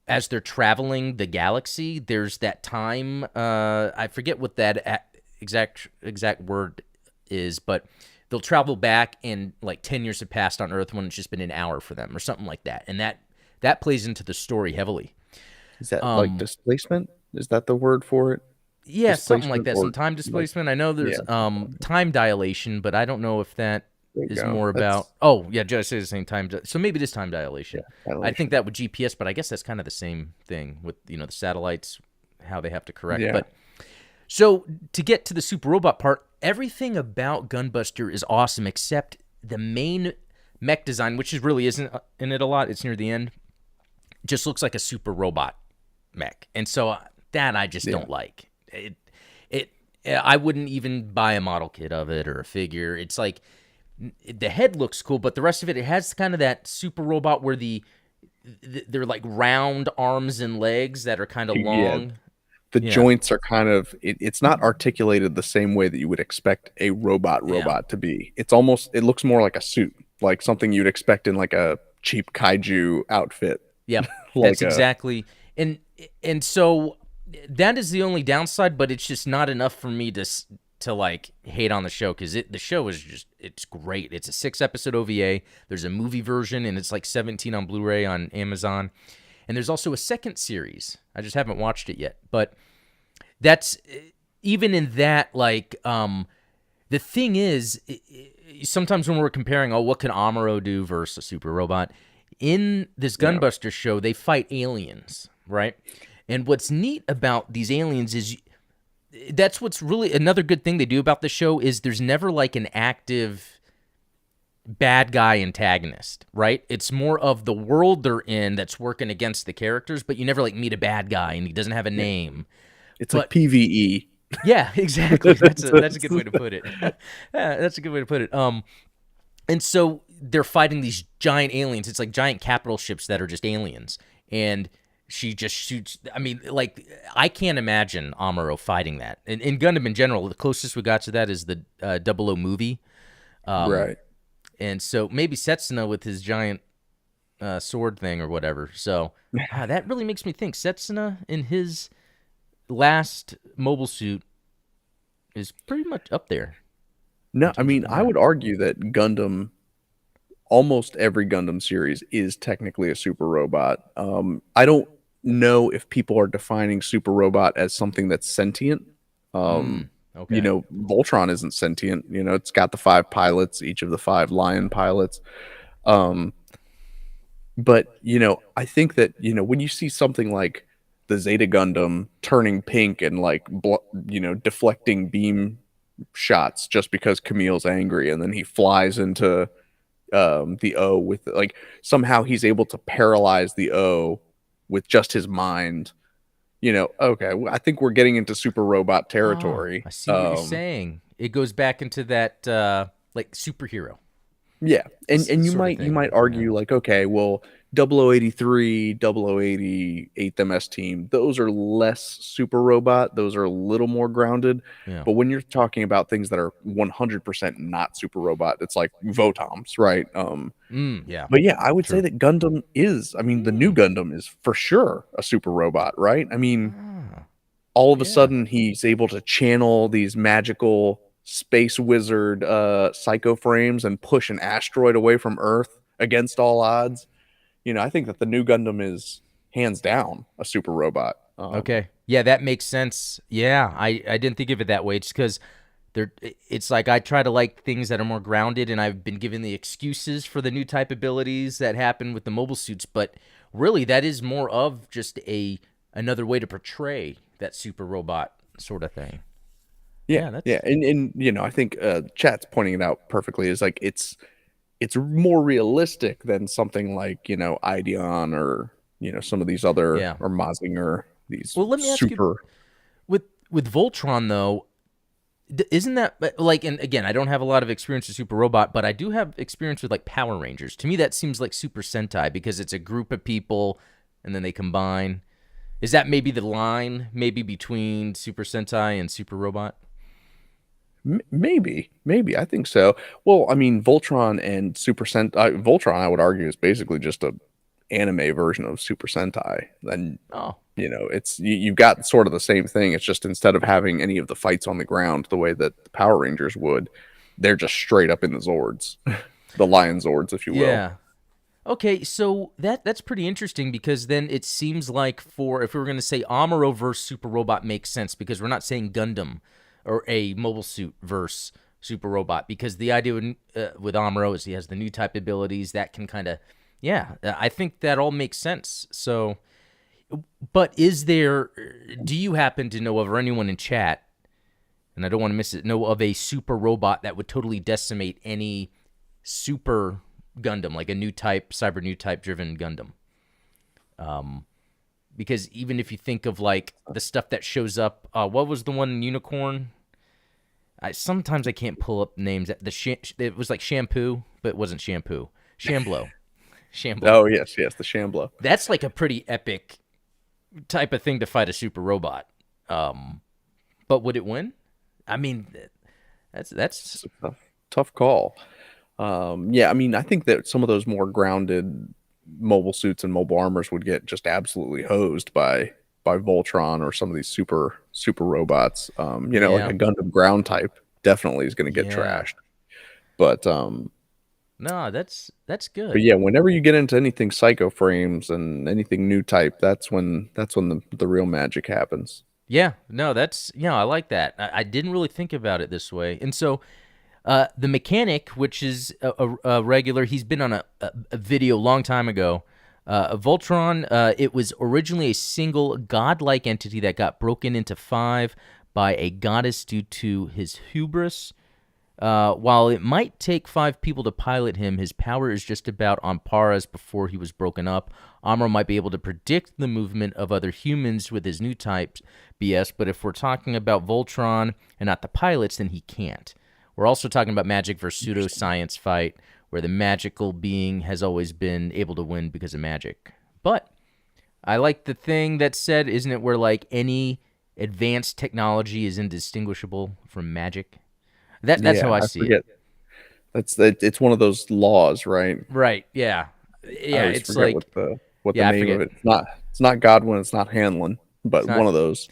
Speaker 1: as they're traveling the galaxy, there's that time. I forget what that exact word is, but they'll travel back and like 10 years have passed on Earth when it's just been an hour for them or something like that, and that plays into the story heavily.
Speaker 2: Is that like
Speaker 1: Um,
Speaker 2: displacement? Is that the word for it?
Speaker 1: yeah, something like
Speaker 2: Displacement
Speaker 1: that. Some
Speaker 2: or
Speaker 1: time
Speaker 2: like
Speaker 1: displacement. I know
Speaker 2: yeah,
Speaker 1: there's time dilation, but I don't know if that
Speaker 2: there you
Speaker 1: is
Speaker 2: go.
Speaker 1: more about.
Speaker 2: That's
Speaker 1: Oh, yeah, just say the same time. So maybe it is time
Speaker 2: yeah,
Speaker 1: dilation. I think
Speaker 2: dilation.
Speaker 1: that with GPS, but I guess that's kind of the same thing with the satellites, how they have to correct.
Speaker 2: Yeah.
Speaker 1: But so to get to the super robot part, everything about Gunbuster is awesome except the main mech design, which is really isn't in it a lot. It's near the end. Just looks like a super robot mech, and so that I just
Speaker 2: Yeah.
Speaker 1: don't like. It I wouldn't even buy a model kit of it or a figure. It's like the head looks cool, but the rest of it has kind of that super robot where they're like round arms and legs that are kind of
Speaker 2: Yeah.
Speaker 1: long.
Speaker 2: The
Speaker 1: Yeah.
Speaker 2: joints are kind of it's not articulated the same way that you would expect a
Speaker 1: Yeah.
Speaker 2: robot to be. It's almost it looks more like a suit, like something you'd expect in like a cheap kaiju outfit.
Speaker 1: Yep.
Speaker 2: Like
Speaker 1: That's
Speaker 2: a
Speaker 1: exactly. and and so that is the only downside, but it's just not enough for me to like hate on the show, because the show is just it's great. It's a 6 episode OVA. There's a movie version and it's like 17 on Blu-ray on Amazon. And there's also a second series. I just haven't watched it yet, but that's even in that like the thing is sometimes when we're comparing, oh, what can Amuro do versus a super robot, in this
Speaker 2: yeah.
Speaker 1: Gunbuster show they fight aliens, right? And what's neat about these aliens is that's what's really another good thing they do about the show is there's never like an active bad guy antagonist, right? It's more of the world they're in that's working against the characters, but you never like meet a bad guy and he doesn't have a
Speaker 2: Yeah.
Speaker 1: name.
Speaker 2: It's like
Speaker 1: But
Speaker 2: PvE.
Speaker 1: yeah, exactly. That's a good way to put it. Yeah, that's a good way to put it. And so they're fighting these giant aliens. It's like giant capital ships that are just aliens. And she just shoots. I mean, like, I can't imagine Amuro fighting that. And in Gundam in general, the closest we got to that is the 00 movie.
Speaker 2: Right.
Speaker 1: And so maybe Setsuna with his giant sword thing or whatever. So that really makes me think Setsuna in his last mobile suit is pretty much up there in
Speaker 2: No, I
Speaker 1: terms of
Speaker 2: mean, I
Speaker 1: yeah.
Speaker 2: would argue that Gundam, almost every Gundam series is technically a super robot. I don't know if people are defining super robot as something that's sentient. Um,
Speaker 1: Okay.
Speaker 2: Voltron isn't sentient. It's got the five pilots, each of the five Lion pilots. Um, but I think that when you see something like the Zeta Gundam turning pink and like deflecting beam shots just because Camille's angry, and then he flies into the O with like somehow he's able to paralyze the O with just his mind. Okay, I think we're getting into super robot
Speaker 1: Oh,
Speaker 2: territory.
Speaker 1: I see what you're saying. It goes back into that like superhero
Speaker 2: Yeah, and you
Speaker 1: sort of
Speaker 2: might
Speaker 1: thing. Yeah.
Speaker 2: argue like, okay, well, 0083, 0088, them S team, those are less super robot. Those are a little more grounded.
Speaker 1: Yeah.
Speaker 2: But when you're talking about things that are 100% not super robot, it's like Votoms, right?
Speaker 1: Yeah.
Speaker 2: But yeah, I would say
Speaker 1: True.
Speaker 2: that Gundam is, I mean, the new
Speaker 1: Mm.
Speaker 2: Gundam is for sure a super robot, right? I mean,
Speaker 1: Ah,
Speaker 2: all of a
Speaker 1: yeah.
Speaker 2: sudden he's able to channel these magical space wizard psycho frames and push an asteroid away from Earth against all odds. I think that the new Gundam is hands down a super robot.
Speaker 1: Okay. Yeah, that makes sense. Yeah, I didn't think of it that way. It's because it's like I try to like things that are more grounded, and I've been given the excuses for the new type abilities that happen with the mobile suits, but really that is more of just another way to portray that super robot sort of thing.
Speaker 2: Yeah,
Speaker 1: Yeah,
Speaker 2: yeah,
Speaker 1: that's
Speaker 2: and I think chat's pointing it out perfectly. Is like it's more realistic than something like Ideon or some of these other
Speaker 1: yeah.
Speaker 2: or Mazinger, these
Speaker 1: Well, let me ask you
Speaker 2: super.
Speaker 1: with Voltron though, Isn't that like? And again, I don't have a lot of experience with Super Robot, but I do have experience with like Power Rangers. To me, that seems like Super Sentai because it's a group of people and then they combine. Is that maybe the line, maybe between Super Sentai and Super Robot?
Speaker 2: Maybe I think so. Well, I mean, Voltron and Super Sentai. Voltron, I would argue, is basically just a anime version of Super Sentai. And
Speaker 1: Oh,
Speaker 2: it's you've got sort of the same thing. It's just instead of having any of the fights on the ground the way that the Power Rangers would, they're just straight up in the Zords, the Lion Zords, if you will.
Speaker 1: yeah. Okay, so that's pretty interesting because then it seems like for if we were going to say Amuro versus Super Robot makes sense because we're not saying Gundam or a mobile suit versus Super Robot because the idea with Amuro is he has the new type abilities that can kind of yeah, I think that all makes sense. So, but is there? Do you happen to know of or anyone in chat? And I don't want to miss it. Know of a super robot that would totally decimate any super Gundam, like a new type, cyber new type driven Gundam. Because even if you think of like the stuff that shows up, what was the one unicorn? Sometimes I can't pull up names. It was like shampoo, but it wasn't shampoo. Shamblo, Shamblo.
Speaker 2: Oh yes, the Shambler.
Speaker 1: That's like a pretty epic type of thing to fight a super robot. But would it win? I mean, that's
Speaker 2: It's a tough call. Yeah, I mean, I think that some of those more grounded mobile suits and mobile armors would get just absolutely hosed by Voltron or some of these super robots. Like
Speaker 1: yeah,
Speaker 2: a Gundam ground type definitely is going to get
Speaker 1: yeah.
Speaker 2: trashed. But
Speaker 1: No, that's
Speaker 2: but
Speaker 1: good.
Speaker 2: yeah, whenever you get into anything psycho frames and anything new type, that's when the real magic happens.
Speaker 1: Yeah, no, I like that. I didn't really think about it this way. And so the mechanic, which is a regular, he's been on a video a long time ago. Voltron, it was originally a single godlike entity that got broken into five by a goddess due to his hubris. While it might take five people to pilot him, his power is just about on par as before he was broken up. Amuro might be able to predict the movement of other humans with his new types BS, but if we're talking about Voltron and not the pilots, then he can't. We're also talking about magic versus pseudoscience fight, where the magical being has always been able to win because of magic. But I like the thing that said, isn't it, where like any advanced technology is indistinguishable from magic? That's how
Speaker 2: Yeah,
Speaker 1: I
Speaker 2: I
Speaker 1: see it.
Speaker 2: forget. It's one of those laws, right?
Speaker 1: Right. Yeah.
Speaker 2: I
Speaker 1: Yeah.
Speaker 2: always
Speaker 1: It's
Speaker 2: forget
Speaker 1: like,
Speaker 2: what the
Speaker 1: yeah, I
Speaker 2: name of
Speaker 1: forget.
Speaker 2: it. It's not Godwin, it's not Hanlon,
Speaker 1: It's
Speaker 2: but
Speaker 1: not,
Speaker 2: one of those.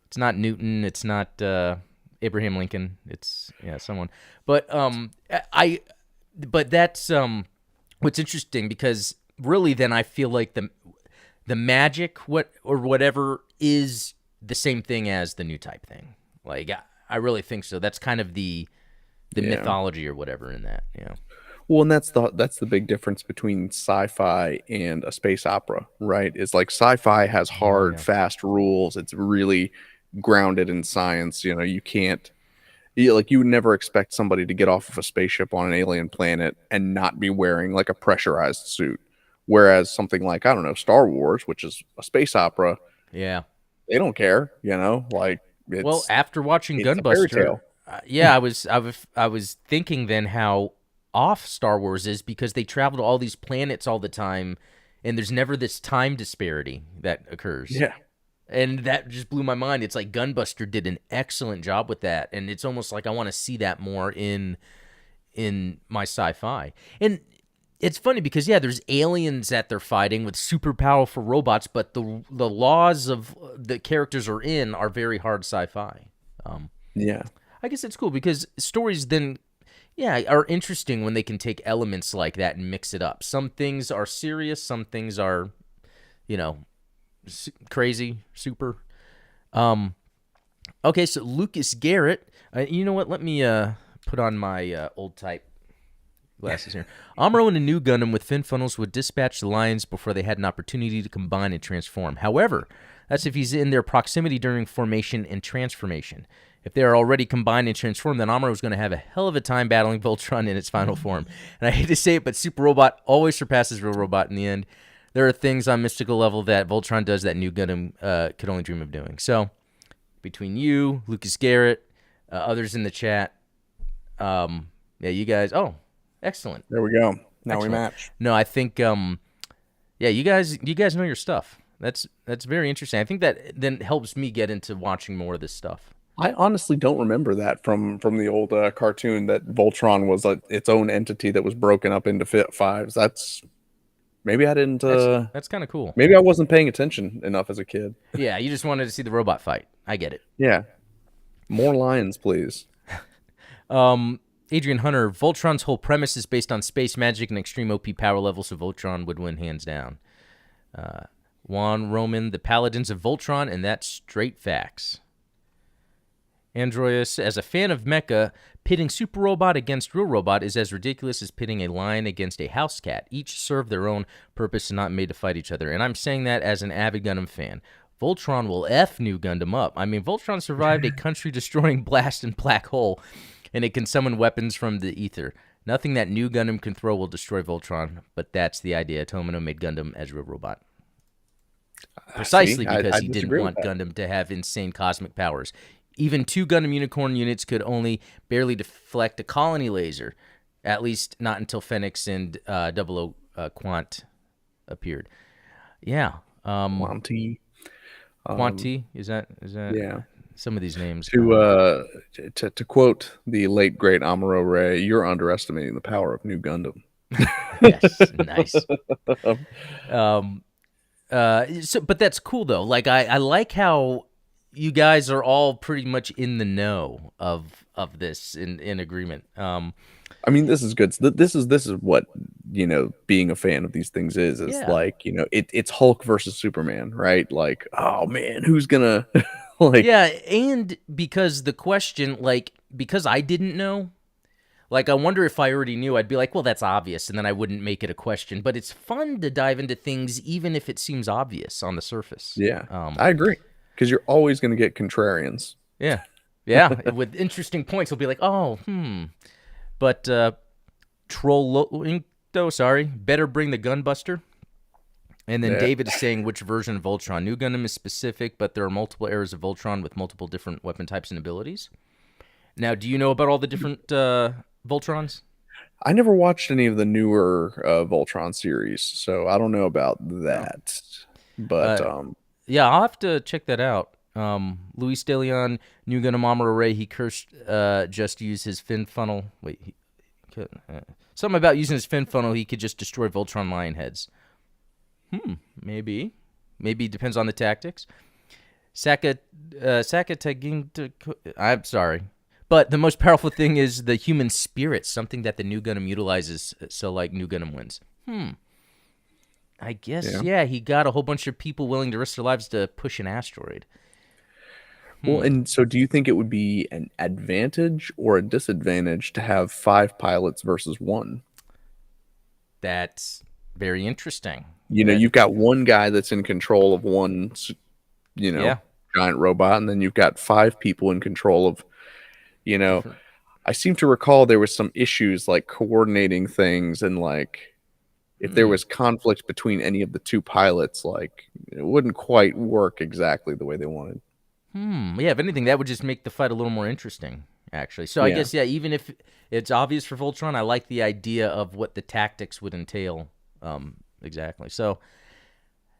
Speaker 1: it's not Newton. It's not Abraham Lincoln. It's, yeah, someone. But, but that's, what's interesting because really then I feel like the magic, or whatever is the same thing as the new type thing. Like, I really think so. That's kind of the
Speaker 2: Yeah.
Speaker 1: mythology or whatever in that. Yeah.
Speaker 2: Well, and that's the big difference between sci-fi and a space opera, right? Is like sci-fi has
Speaker 1: Oh
Speaker 2: hard,
Speaker 1: yeah.
Speaker 2: fast rules. It's really grounded in science. You can't like you would never expect somebody to get off of a spaceship on an alien planet and not be wearing like a pressurized suit. Whereas something like, I don't know, Star Wars, which is a space opera,
Speaker 1: Yeah.
Speaker 2: they don't care, like
Speaker 1: Well,
Speaker 2: it's
Speaker 1: after watching
Speaker 2: it's a fairy
Speaker 1: Gunbuster,
Speaker 2: tale.
Speaker 1: yeah, I was thinking then how off Star Wars is because they travel to all these planets all the time, and there's never this time disparity that occurs,
Speaker 2: Yeah.
Speaker 1: and that just blew my mind. It's like Gunbuster did an excellent job with that, and it's almost like I want to see that more in my sci-fi. And it's funny because yeah, there's aliens that they're fighting with super powerful robots, but the laws of the characters are in are very hard sci-fi. Um,
Speaker 2: Yeah.
Speaker 1: I guess it's cool because stories then, yeah, are interesting when they can take elements like that and mix it up. Some things are serious, some things are, you know, crazy, super. Um, okay, so Lucas Garrett, you know what? Let me put on my old type glasses here. Amuro and a new Gundam with fin funnels would dispatch the lions before they had an opportunity to combine and transform. However, that's if he's in their proximity during formation and transformation. If they are already combined and transformed, then Amuro is going to have a hell of a time battling Voltron in its final form. And I hate to say it, but Super Robot always surpasses Real Robot in the end. There are things on mystical level that Voltron does that new Gundam could only dream of doing. So, between you, Lucas Garrett, Others in the chat. Yeah, you guys. Oh, excellent,
Speaker 2: There we go. Now we
Speaker 1: excellent.
Speaker 2: match.
Speaker 1: No, I think yeah, you guys know your stuff. That's very interesting. I think that then helps me get into watching more of this stuff.
Speaker 2: I honestly don't remember that from the old cartoon that Voltron was its own entity that was broken up into fives. That's maybe I didn't.
Speaker 1: That's kind of cool.
Speaker 2: Maybe I wasn't paying attention enough as a kid.
Speaker 1: Yeah, you just wanted to see the robot fight. I get it.
Speaker 2: Yeah, more lions, please.
Speaker 1: Adrian Hunter, Voltron's whole premise is based on space magic and extreme OP power levels, so Voltron would win hands down. Juan Roman, the Paladins of Voltron, and that's straight facts. Androius, as a fan of Mecha, pitting Super Robot against Real Robot is as ridiculous as pitting a lion against a house cat. Each serve their own purpose and not made to fight each other. And I'm saying that as an avid Gundam fan. Voltron will F New Gundam up. I mean, Voltron survived a country-destroying blast and black hole, and it can summon weapons from the ether. Nothing that New Gundam can throw will destroy Voltron, but that's the idea. Tomino made Gundam as Real Robot. Precisely because he didn't want Gundam to have insane cosmic powers. Even 2 Gundam Unicorn units could only barely deflect a colony laser, at least not until Phoenix and 00 Quant appeared. Yeah.
Speaker 2: Quanti.
Speaker 1: Quanti, is that
Speaker 2: Yeah.
Speaker 1: Some of these names.
Speaker 2: To quote the late great Amuro Ray, you're underestimating the power of New Gundam.
Speaker 1: Yes, nice. But that's cool though. Like I like how you guys are all pretty much in the know of this in agreement.
Speaker 2: I mean, this is good. This is what, being a fan of these things is like, it's Hulk versus Superman, right? Like, oh man, who's gonna like?
Speaker 1: Yeah, and because the question, like, because I didn't know, like, I wonder if I already knew, I'd be like, well, that's obvious, and then I wouldn't make it a question. But it's fun to dive into things even if it seems obvious on the surface.
Speaker 2: Yeah, I agree. Because you're always going to get contrarians.
Speaker 1: Yeah. With interesting points, we'll be like, oh, But sorry, better bring the Gunbuster. And then David is saying which version of Voltron. New Gundam is specific, but there are multiple eras of Voltron with multiple different weapon types and abilities. Now, do you know about all the different Voltrons?
Speaker 2: I never watched any of the newer Voltron series, so I don't know about that. But
Speaker 1: yeah, I'll have to check that out. Luis De Leon, New Gundam Amuro Ray, he cursed just use his fin funnel. Wait, he could, something about using his fin funnel, he could just destroy Voltron lion heads. Maybe it depends on the tactics. I'm sorry. But the most powerful thing is the human spirit, something that the New Gundam utilizes, so like New Gundam wins. I guess, yeah, he got a whole bunch of people willing to risk their lives to push an asteroid.
Speaker 2: Well, and so do you think it would be an advantage or a disadvantage to have 5 pilots versus 1?
Speaker 1: That's very interesting.
Speaker 2: You've got one guy that's in control of one, giant robot, and then you've got 5 people in control of, I seem to recall there was some issues like coordinating things and like if there was conflict between any of the 2 pilots, like it wouldn't quite work exactly the way they wanted.
Speaker 1: Yeah, if anything, that would just make the fight a little more interesting, actually. So I guess, even if it's obvious for Voltron, I like the idea of what the tactics would entail. Exactly. So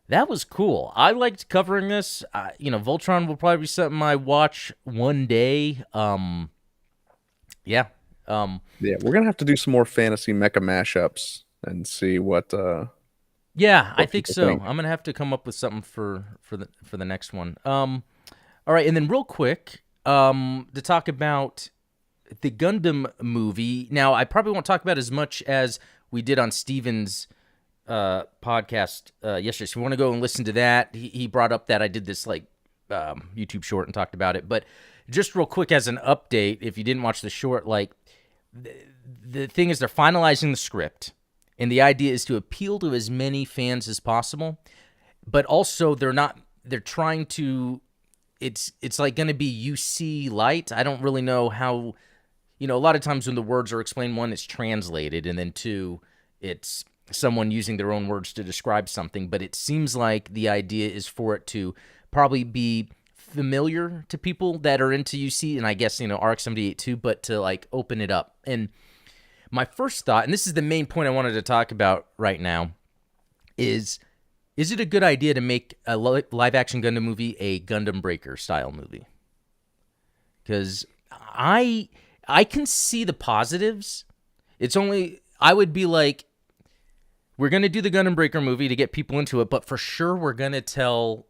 Speaker 1: that was cool. I liked covering this. Voltron will probably be something I watch one day. Yeah,
Speaker 2: we're gonna have to do some more fantasy mecha mashups and see what.
Speaker 1: I think so. I'm gonna have to come up with something for the next one. All right, and then real quick, to talk about the Gundam movie. Now, I probably won't talk about as much as we did on Steven's podcast yesterday. So if you want to go and listen to that, he brought up that I did this like YouTube short and talked about it. But just real quick as an update, if you didn't watch the short, like the thing is they're finalizing the script, and the idea is to appeal to as many fans as possible. But also they're trying to. It's like going to be UC light. I don't really know how. A lot of times when the words are explained, 1, it's translated, and then 2, it's someone using their own words to describe something. But it seems like the idea is for it to probably be familiar to people that are into UC, and I guess RX-78 too, but to like open it up. And my first thought, and this is the main point I wanted to talk about right now, is it a good idea to make a live action Gundam movie a Gundam Breaker style movie? Because I can see the positives. It's only, I would be like, we're going to do the Gundam Breaker movie to get people into it, but for sure we're going to tell,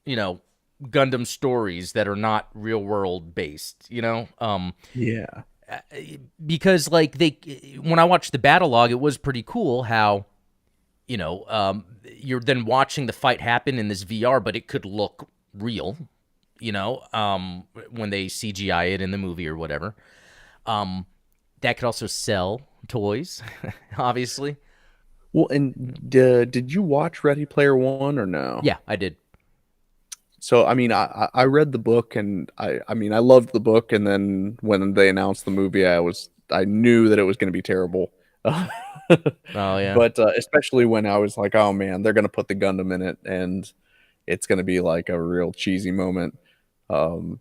Speaker 1: Gundam stories that are not real world based,
Speaker 2: Yeah.
Speaker 1: because like when I watched the battle log, it was pretty cool how, you're then watching the fight happen in this VR, but it could look real, when they CGI it in the movie or whatever. That could also sell toys, obviously.
Speaker 2: Well, and did you watch Ready Player One or no?
Speaker 1: Yeah, I did.
Speaker 2: So, I mean, I read the book, and I mean, I loved the book, and then when they announced the movie, I knew that it was going to be terrible.
Speaker 1: Oh yeah.
Speaker 2: But especially when I was like, oh man, they're going to put the Gundam in it, and it's going to be like a real cheesy moment. Um,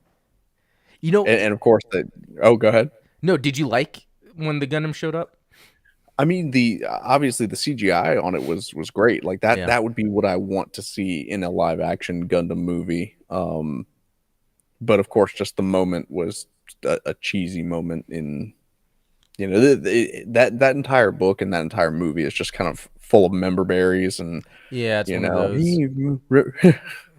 Speaker 2: and of course, go ahead.
Speaker 1: No, did you like when the Gundam showed up?
Speaker 2: I mean, the obviously the CGI on it was great. Like that
Speaker 1: Yeah.
Speaker 2: that would be what I want to see in a live action Gundam movie. But of course, just the moment was a cheesy moment in that entire book and that entire movie is just kind of full of member berries and
Speaker 1: Yeah, it's one of those.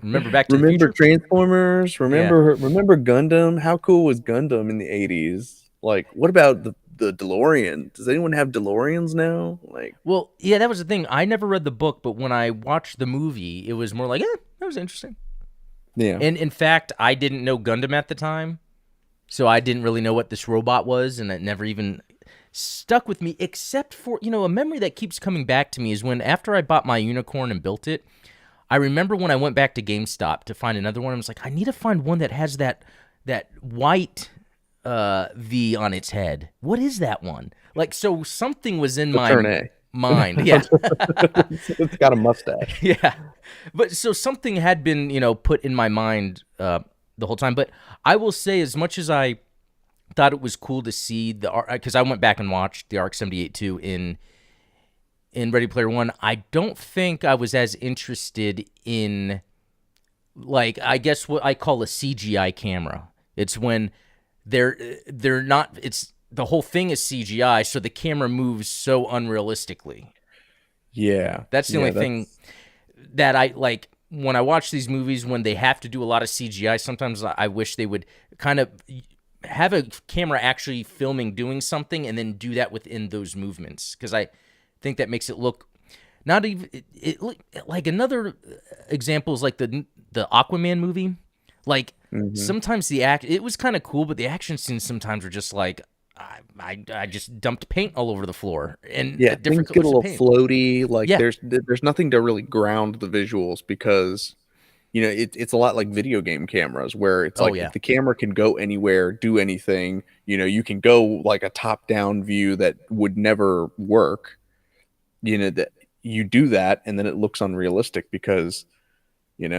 Speaker 1: Remember Back to the
Speaker 2: remember
Speaker 1: Future?
Speaker 2: Transformers,
Speaker 1: Yeah.
Speaker 2: remember Gundam. How cool was Gundam in the 80s? Like, what about the DeLorean? Does anyone have DeLoreans now? Like,
Speaker 1: Well, yeah, that was the thing. I never read the book, but when I watched the movie, it was more like, that was interesting.
Speaker 2: yeah.
Speaker 1: And in fact, I didn't know Gundam at the time, so I didn't really know what this robot was, and it never even stuck with me, except for, a memory that keeps coming back to me is when after I bought my unicorn and built it, I remember when I went back to GameStop to find another one, I was like, I need to find one that has that white V on its head. What is that one? Like, so something was in my
Speaker 2: Turn A.
Speaker 1: mind. Yeah.
Speaker 2: It's got a mustache.
Speaker 1: Yeah. But so something had been, put in my mind the whole time. But I will say, as much as I thought it was cool to see because I went back and watched the RX-78 too in Ready Player One, I don't think I was as interested in, like, I guess what I call a CGI camera. It's when they're not. It's the whole thing is CGI, so the camera moves so unrealistically.
Speaker 2: Yeah.
Speaker 1: That's the only thing that I like when I watch these movies when they have to do a lot of CGI. Sometimes I wish they would kind of have a camera actually filming doing something and then do that within those movements, because I think that makes it look not even like another example is like the Aquaman movie. Like sometimes it was kind of cool, but the action scenes sometimes were just like I just dumped paint all over the floor and
Speaker 2: Yeah,
Speaker 1: different
Speaker 2: things get a
Speaker 1: colors of
Speaker 2: little
Speaker 1: paint.
Speaker 2: floaty. Like
Speaker 1: Yeah.
Speaker 2: there's nothing to really ground the visuals because it's a lot like video game cameras where it's
Speaker 1: Oh
Speaker 2: like
Speaker 1: yeah.
Speaker 2: if the camera can go anywhere, do anything, you can go like a top-down view that would never work. That you do that and then it looks unrealistic because, to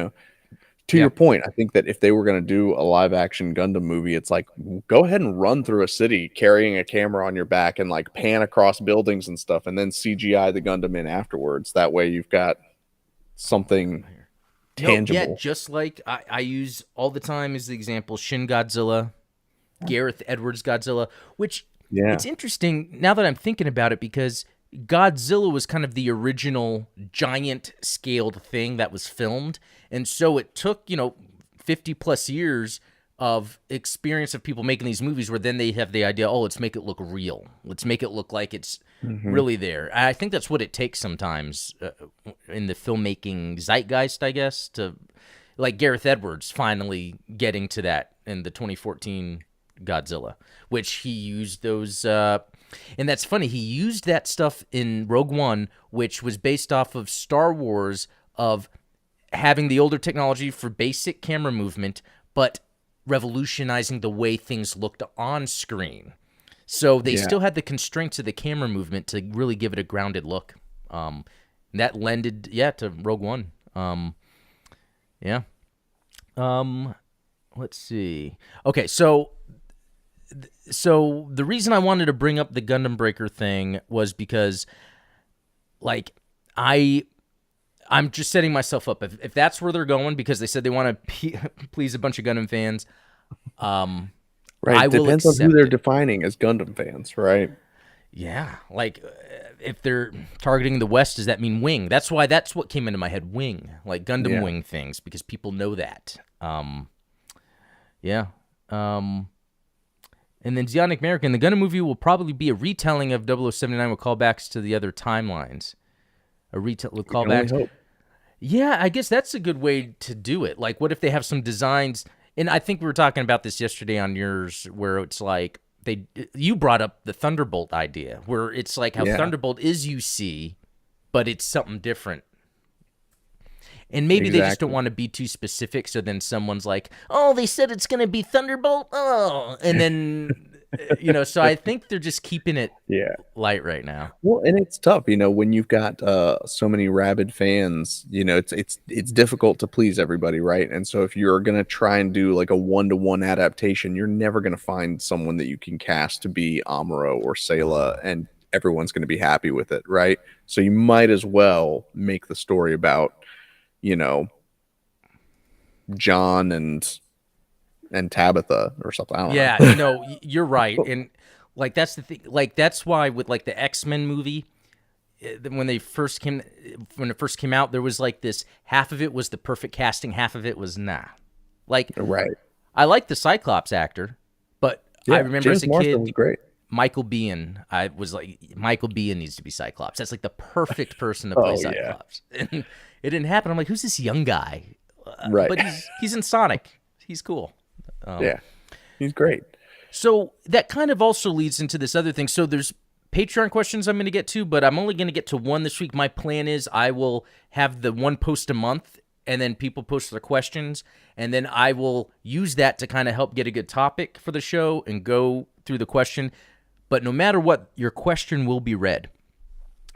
Speaker 1: Yeah.
Speaker 2: your point, I think that if they were going to do a live action Gundam movie, it's like go ahead and run through a city carrying a camera on your back and like pan across buildings and stuff and then CGI the Gundam in afterwards. That way you've got something
Speaker 1: No, yeah,
Speaker 2: tangible.
Speaker 1: just like I use all the time as the example Shin Godzilla, Gareth Edwards Godzilla, which
Speaker 2: Yeah.
Speaker 1: it's interesting now that I'm thinking about it because Godzilla was kind of the original giant scaled thing that was filmed. And so it took, 50 plus years of experience of people making these movies where then they have the idea, oh, let's make it look real. Let's make it look like it's really there. I think that's what it takes sometimes in the filmmaking zeitgeist, I guess, to like Gareth Edwards finally getting to that in the 2014 Godzilla, which he used those and that's funny. He used that stuff in Rogue One, which was based off of Star Wars, of having the older technology for basic camera movement, but revolutionizing the way things looked on screen. So they
Speaker 2: Yeah.
Speaker 1: still had the constraints of the camera movement to really give it a grounded look. And that lended, to Rogue One. Yeah. Um, let's see. Okay, so the reason I wanted to bring up the Gundam Breaker thing was because, like, I I'm just setting myself up. If that's where they're going, because they said they want to please a bunch of Gundam fans, um,
Speaker 2: Right.
Speaker 1: I will
Speaker 2: Depends on who
Speaker 1: accept
Speaker 2: they're
Speaker 1: it.
Speaker 2: defining as Gundam fans, right?
Speaker 1: Yeah, like if they're targeting the West, does that mean Wing? That's what came into my head. Wing, like Gundam
Speaker 2: Yeah.
Speaker 1: Wing things, because people know that. Yeah. Um, and then Zionic American, the Gundam movie will probably be a retelling of 0079 with callbacks to the other timelines. A retell with
Speaker 2: We can only
Speaker 1: callbacks.
Speaker 2: hope.
Speaker 1: Yeah, I guess that's a good way to do it. Like, what if they have some designs? And I think we were talking about this yesterday on yours, where it's like you brought up the Thunderbolt idea, where it's like how
Speaker 2: Yeah,
Speaker 1: Thunderbolt is UC, but it's something different. And maybe they just don't
Speaker 2: exactly.
Speaker 1: want to be too specific. So then someone's like, "Oh, they said it's going to be Thunderbolt." Oh, and then So I think they're just keeping it
Speaker 2: Yeah.
Speaker 1: light right now.
Speaker 2: Well, and it's tough, when you've got so many rabid fans, it's difficult to please everybody, right? And so if you're gonna try and do like a one-to-one adaptation, you're never gonna find someone that you can cast to be Amuro or Sayla, and everyone's gonna be happy with it, right? So you might as well make the story about, you know, John and Tabitha or something. I don't know.
Speaker 1: Yeah, you're right, and like that's the thing. Like that's why with like the X-Men movie, when it first came out, there was like this half of it was the perfect casting, half of it was nah. Like
Speaker 2: Right.
Speaker 1: I like the Cyclops actor, but I
Speaker 2: Yeah,
Speaker 1: remember as
Speaker 2: James
Speaker 1: a
Speaker 2: Marsden was
Speaker 1: kid,
Speaker 2: great.
Speaker 1: Michael Biehn. I was like, Michael Biehn needs to be Cyclops. That's like the perfect person to play
Speaker 2: Oh yeah.
Speaker 1: Cyclops. And it didn't happen. I'm like, who's this young guy?
Speaker 2: Right.
Speaker 1: But he's in Sonic. He's cool.
Speaker 2: Yeah. He's great.
Speaker 1: So that kind of also leads into this other thing. So there's Patreon questions I'm going to get to, but I'm only going to get to one this week. My plan is I will have the one post a month, and then people post their questions, and then I will use that to kind of help get a good topic for the show and go through the question. But no matter what, your question will be read.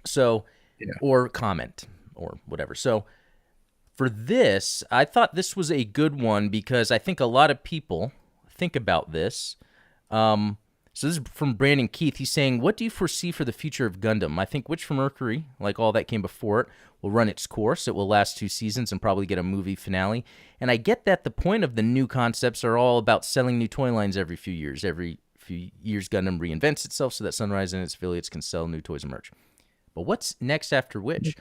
Speaker 1: So,
Speaker 2: Yeah.
Speaker 1: or comment or whatever. So for this, I thought this was a good one because I think a lot of people think about this. So this is from Brandon Keith. He's saying, what do you foresee for the future of Gundam? I think Witch from Mercury, like all that came before it, will run its course. It will last 2 seasons and probably get a movie finale. And I get that the point of the new concepts are all about selling new toy lines every few years. Every few years, Gundam reinvents itself so that Sunrise and its affiliates can sell new toys and merch. But what's next after Witch?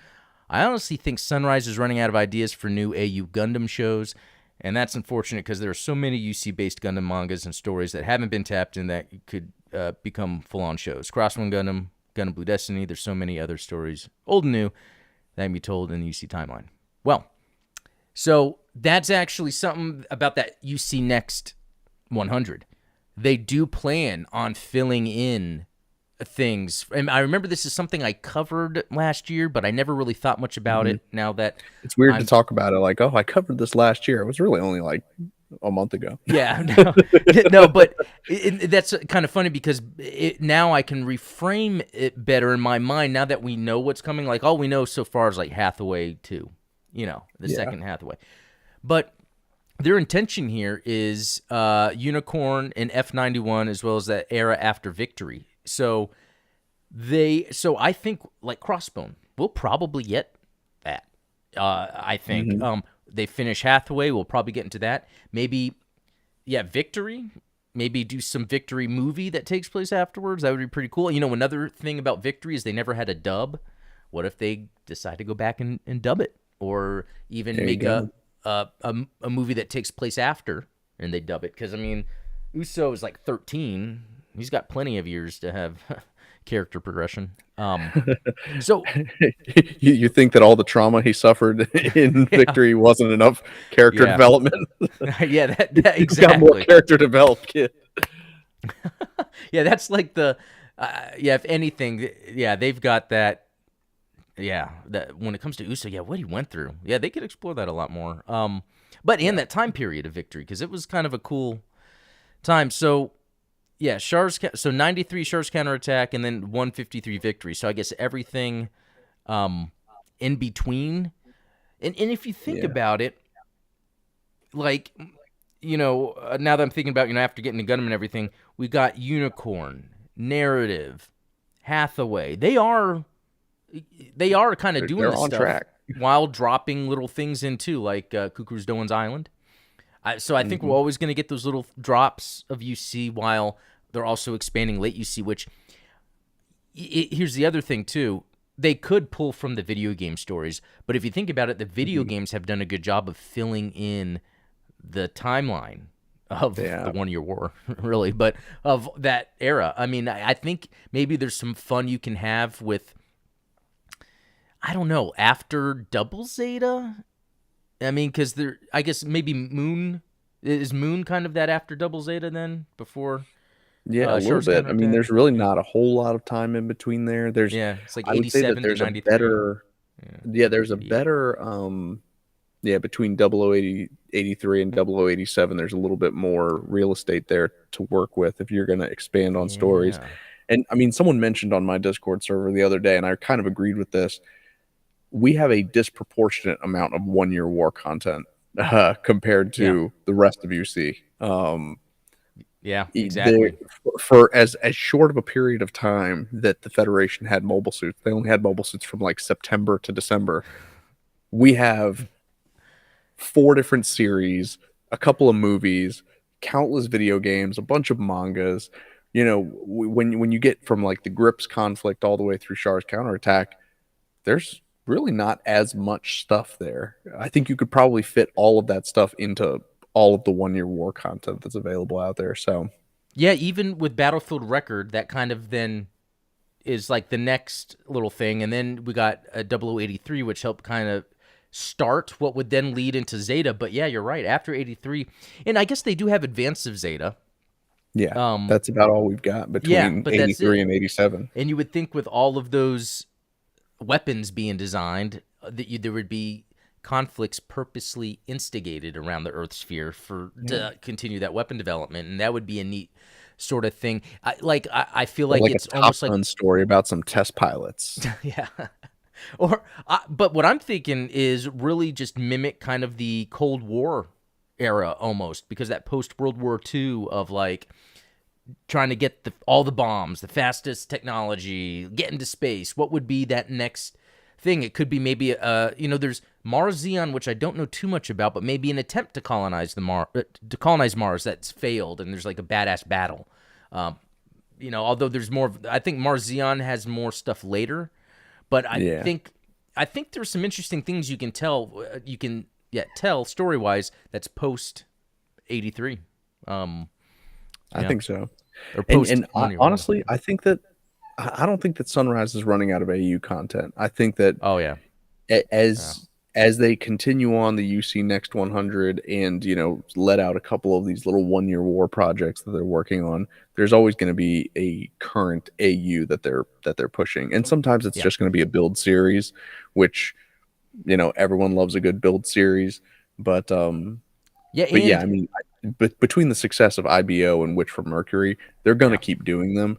Speaker 1: I honestly think Sunrise is running out of ideas for new AU Gundam shows, and that's unfortunate because there are so many UC-based Gundam mangas and stories that haven't been tapped in that could become full-on shows. Crosswind Gundam, Gundam Blue Destiny, there's so many other stories, old and new, that can be told in the UC timeline. Well, so that's actually something about that UC Next 100. They do plan on filling in things. And I remember this is something I covered last year, but I never really thought much about
Speaker 2: Mhm.
Speaker 1: it now that
Speaker 2: It's weird to
Speaker 1: I'm
Speaker 2: talk about it like, oh, I covered this last year. It was really only like a month ago.
Speaker 1: yeah, no, no, but that's kind of funny because now I can reframe it better in my mind now that we know what's coming. Like all we know so far is like Hathaway 2, the
Speaker 2: Yeah.
Speaker 1: second Hathaway. But their intention here is Unicorn and F91 as well as that era after Victory. So I think like Crossbone, we'll probably get that. I think
Speaker 2: Mhm.
Speaker 1: they finish Hathaway, we'll probably get into that. Maybe, yeah, Victory. Maybe do some Victory movie that takes place afterwards. That would be pretty cool. Another thing about Victory is they never had a dub. What if they decide to go back and dub it, or even
Speaker 2: There you
Speaker 1: make
Speaker 2: go.
Speaker 1: a movie that takes place after and they dub it? Because Uso is like 13. He's got plenty of years to have character progression. So
Speaker 2: You think that all the trauma he suffered in
Speaker 1: yeah,
Speaker 2: Victory wasn't enough character
Speaker 1: yeah,
Speaker 2: development?
Speaker 1: yeah, that
Speaker 2: He's got more
Speaker 1: exactly.
Speaker 2: character developed, kid.
Speaker 1: Yeah, that's like the yeah. If anything, yeah, they've got that. Yeah, that when it comes to Uso, yeah, what he went through, yeah, they could explore that a lot more. But in
Speaker 2: Yeah.
Speaker 1: that time period of Victory, because it was kind of a cool time. So yeah, so 93 Char's counterattack, and then 153 Victory. So I guess everything in between. And if you think
Speaker 2: Yeah.
Speaker 1: about it, like, now that I'm thinking about, after getting the Gundam and everything, we got Unicorn, Narrative, Hathaway. They are kind of doing
Speaker 2: They're
Speaker 1: this
Speaker 2: on
Speaker 1: stuff
Speaker 2: track.
Speaker 1: while dropping little things in too, like Cuckoo's Doan's Island. So I think we're
Speaker 2: Hmm.
Speaker 1: always going to get those little drops of UC while they're also expanding late UC, which here's the other thing too. They could pull from the video game stories, but if you think about it, the video
Speaker 2: Hmm.
Speaker 1: games have done a good job of filling in the timeline of the
Speaker 2: Yeah.
Speaker 1: 1 Year War, really, but of that era. I mean, I think maybe there's some fun you can have with, I don't know, after Double Zeta. I mean, because I guess maybe Moon kind of that after Double Zeta then before
Speaker 2: Yeah, a little
Speaker 1: Shah's
Speaker 2: bit. I mean,
Speaker 1: counterattack.
Speaker 2: there's really not a whole lot of time in between there.
Speaker 1: Yeah, it's like
Speaker 2: I would say that
Speaker 1: 87 to
Speaker 2: there's a
Speaker 1: 93.
Speaker 2: better,
Speaker 1: Yeah,
Speaker 2: yeah, there's a
Speaker 1: 88.
Speaker 2: better, yeah, between 0080 and 0087, there's a little bit more real estate there to work with if you're going to expand on stories.
Speaker 1: Yeah.
Speaker 2: And I mean, someone mentioned on my Discord server the other day, and I kind of agreed with this. We have a disproportionate amount of 1 Year War content compared
Speaker 1: Yeah.
Speaker 2: to the rest of UC.
Speaker 1: Yeah,
Speaker 2: There,
Speaker 1: exactly.
Speaker 2: for as short of a period of time that the Federation had mobile suits, they only had mobile suits from like September to December. We have 4 different series, a couple of movies, countless video games, a bunch of mangas. When you get from like the Grips conflict all the way through Char's counterattack, there's really not as much stuff there. I think you could probably fit all of that stuff into all of the 1 Year War content that's available out there. So
Speaker 1: Yeah, even with Battlefield Record, that kind of then is like the next little thing. And then we got a 0083, which helped kind of start what would then lead into Zeta. But yeah, you're right. After 83, and I guess they do have Advance of Zeta.
Speaker 2: yeah,
Speaker 1: Um,
Speaker 2: that's about all we've got
Speaker 1: yeah,
Speaker 2: between
Speaker 1: but that's
Speaker 2: 83
Speaker 1: it.
Speaker 2: and 87.
Speaker 1: And you would think with all of those weapons being designed, there would be conflicts purposely instigated around the Earth sphere
Speaker 2: Yeah.
Speaker 1: to continue that weapon development, and that would be a neat sort of thing. I feel
Speaker 2: Or
Speaker 1: like
Speaker 2: like a
Speaker 1: it's
Speaker 2: Top
Speaker 1: almost like
Speaker 2: Gun story about some test pilots.
Speaker 1: yeah. But what I'm thinking is really just mimic kind of the Cold War era almost, because that post World War II of like trying to get all the bombs, the fastest technology, get into space. What would be that next thing? It could be maybe there's Mars Xeon, which I don't know too much about, but maybe an attempt to colonize Mars that's failed, and there's like a badass battle. Although there's more, I think Mars Xeon has more stuff later, but I
Speaker 2: Yeah,
Speaker 1: think there's some interesting things you can tell. Tell story wise that's post 83.
Speaker 2: I think so.
Speaker 1: Or
Speaker 2: And
Speaker 1: post 1 Year War.
Speaker 2: honestly, I don't think that Sunrise is running out of AU content. I think that
Speaker 1: Oh yeah.
Speaker 2: a-
Speaker 1: Yeah.
Speaker 2: as they continue on the UC Next 100 and let out a couple of these little 1 Year War projects that they're working on, there's always going to be a current AU that they're pushing, and sometimes it's
Speaker 1: Yeah.
Speaker 2: just going to be a build series, which everyone loves a good build series, but
Speaker 1: Yeah,
Speaker 2: but yeah, I
Speaker 1: and
Speaker 2: mean, but between the success of IBO and Witch from Mercury, they're going to
Speaker 1: yeah.
Speaker 2: keep doing them.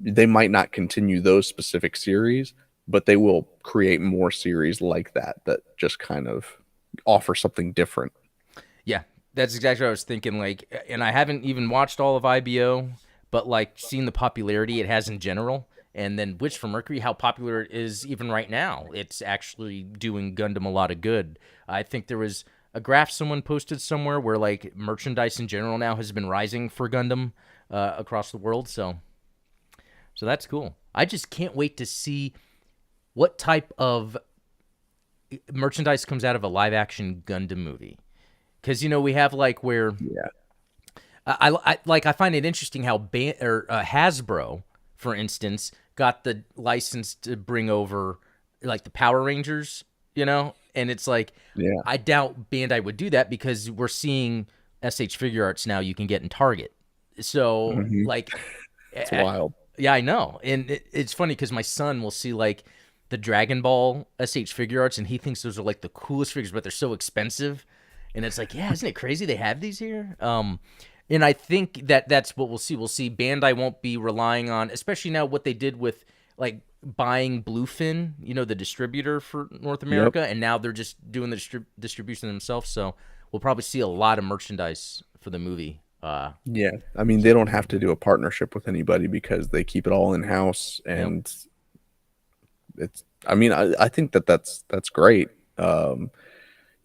Speaker 2: They might not continue those specific series, but they will create more series like that just kind of offer something different.
Speaker 1: Yeah. That's exactly what I was thinking. Like, and I haven't even watched all of IBO, but like seen the popularity it has in general. And then Witch from Mercury, how popular it is even right now. It's actually doing Gundam a lot of good. I think there was a graph someone posted somewhere where like merchandise in general now has been rising for Gundam across the world. So that's cool. I just can't wait to see what type of merchandise comes out of a live action Gundam movie. Because we have like where
Speaker 2: Yeah,
Speaker 1: I find it interesting how Hasbro, for instance, got the license to bring over like the Power Rangers, and it's like
Speaker 2: yeah,
Speaker 1: I doubt Bandai would do that because we're seeing SH Figure Arts now you can get in Target. So
Speaker 2: hmm
Speaker 1: like,
Speaker 2: it's wild.
Speaker 1: yeah, I know, and it's funny because my son will see like the Dragon Ball SH Figure Arts, and he thinks those are like the coolest figures, but they're so expensive. And it's like, yeah, isn't it crazy they have these here? And I think that's what we'll see. We'll see Bandai won't be relying on, especially now what they did with like buying Bluefin, the distributor for North
Speaker 2: Yep.
Speaker 1: America, and now they're just doing the distribution themselves. So we'll probably see a lot of merchandise for the movie.
Speaker 2: Yeah, I mean, they don't have to do a partnership with anybody because they keep it all in house,
Speaker 1: Yep.
Speaker 2: and it's. I mean, I think that's great.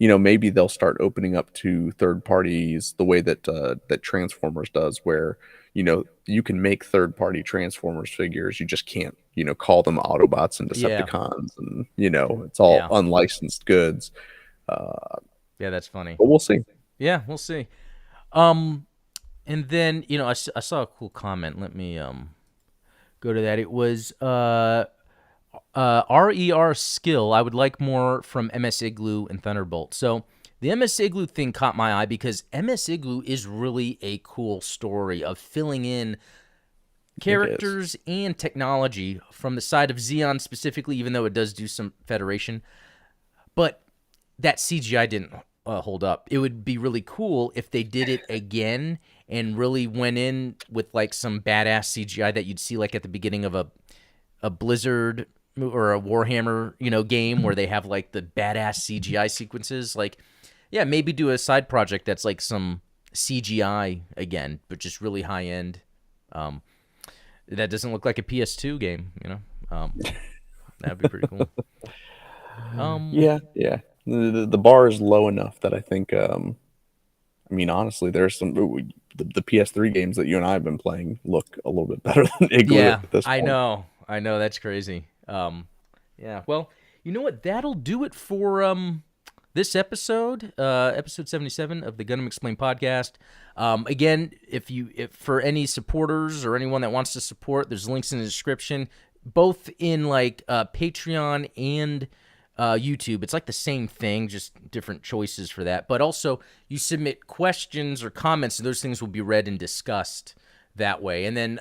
Speaker 2: Maybe they'll start opening up to third parties the way that Transformers does, where you can make third party Transformers figures. You just can't call them Autobots and
Speaker 1: Yeah.
Speaker 2: Decepticons, and it's all
Speaker 1: Yeah.
Speaker 2: unlicensed goods. Uh,
Speaker 1: Yeah, that's funny.
Speaker 2: but we'll see.
Speaker 1: Yeah, we'll see. Um, and then I saw a cool comment. Let me go to that. It was RER skill. I would like more from MS Igloo and Thunderbolt. So the MS Igloo thing caught my eye because MS Igloo is really a cool story of filling in
Speaker 2: It is.
Speaker 1: characters and technology from the side of Xeon specifically, even though it does do some Federation. But that CGI didn't hold up. It would be really cool if they did it again and really went in with like some badass CGI that you'd see like at the beginning of a Blizzard or a Warhammer, game where they have like the badass CGI sequences. Like, yeah, maybe do a side project that's like some CGI again, but just really high end. Um, that doesn't look like a PS2 game, that'd be pretty cool. Um,
Speaker 2: Yeah, yeah. The bar is low enough that I think. I mean, honestly, there's the PS3 games that you and I have been playing look a little bit better than Igloo
Speaker 1: yeah,
Speaker 2: at this
Speaker 1: I
Speaker 2: point.
Speaker 1: know, that's crazy. Yeah, well, you know what? That'll do it for this episode, episode 77 of the Gundam Explained podcast. Again, if for any supporters or anyone that wants to support, there's links in the description, both in like Patreon and YouTube. It's like the same thing, just different choices for that. But also, you submit questions or comments, and those things will be read and discussed that way. And then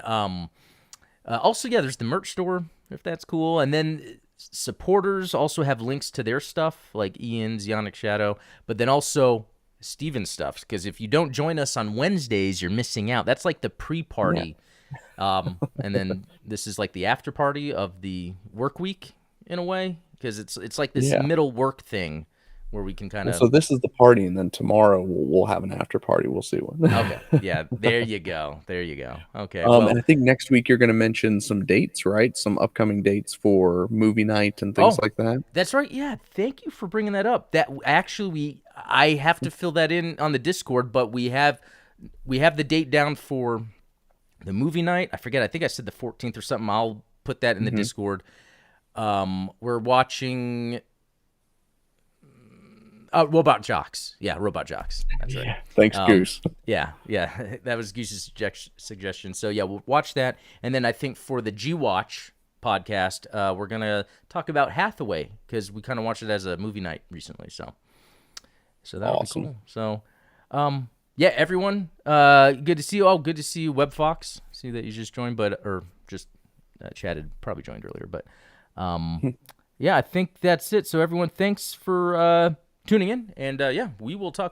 Speaker 1: also, yeah, there's the merch store if that's cool. And then supporters also have links to their stuff, like Ian's Ionic Shadow, but then also Steven's stuff. Because if you don't join us on Wednesdays, you're missing out. That's like the
Speaker 2: Yeah.
Speaker 1: pre-party, and then this is like the after party of the work week in a way, because it's like this
Speaker 2: Yeah.
Speaker 1: middle work thing where we can kind
Speaker 2: Well,
Speaker 1: of.
Speaker 2: so this is the party, and then tomorrow we'll have an after party. We'll see what.
Speaker 1: Okay, yeah, there you go, there you go. Okay, well,
Speaker 2: And I think next week you're going to mention some dates, right? Some upcoming dates for movie night and things
Speaker 1: oh,
Speaker 2: like that.
Speaker 1: that's right. Yeah, thank you for bringing that up. That actually, I have to fill that in on the Discord, but we have the date down for the movie night. I forget. I think I said the 14th or something. I'll put that in the
Speaker 2: Hmm.
Speaker 1: Discord. We're watching Robot Jocks. Yeah, Robot Jocks. That's right.
Speaker 2: Yeah. Thanks, Goose.
Speaker 1: Yeah, yeah, that was Goose's suggestion. So yeah, we'll watch that, and then I think for the G Watch podcast, we're gonna talk about Hathaway because we kind of watched it as a movie night recently. So that'll be
Speaker 2: Awesome.
Speaker 1: cool. So, yeah, everyone, good to see you all. Good to see you, Web Fox. See that you just joined, or just chatted. Probably joined earlier, but yeah, I think that's it. So everyone, thanks for tuning in, and yeah, we will talk.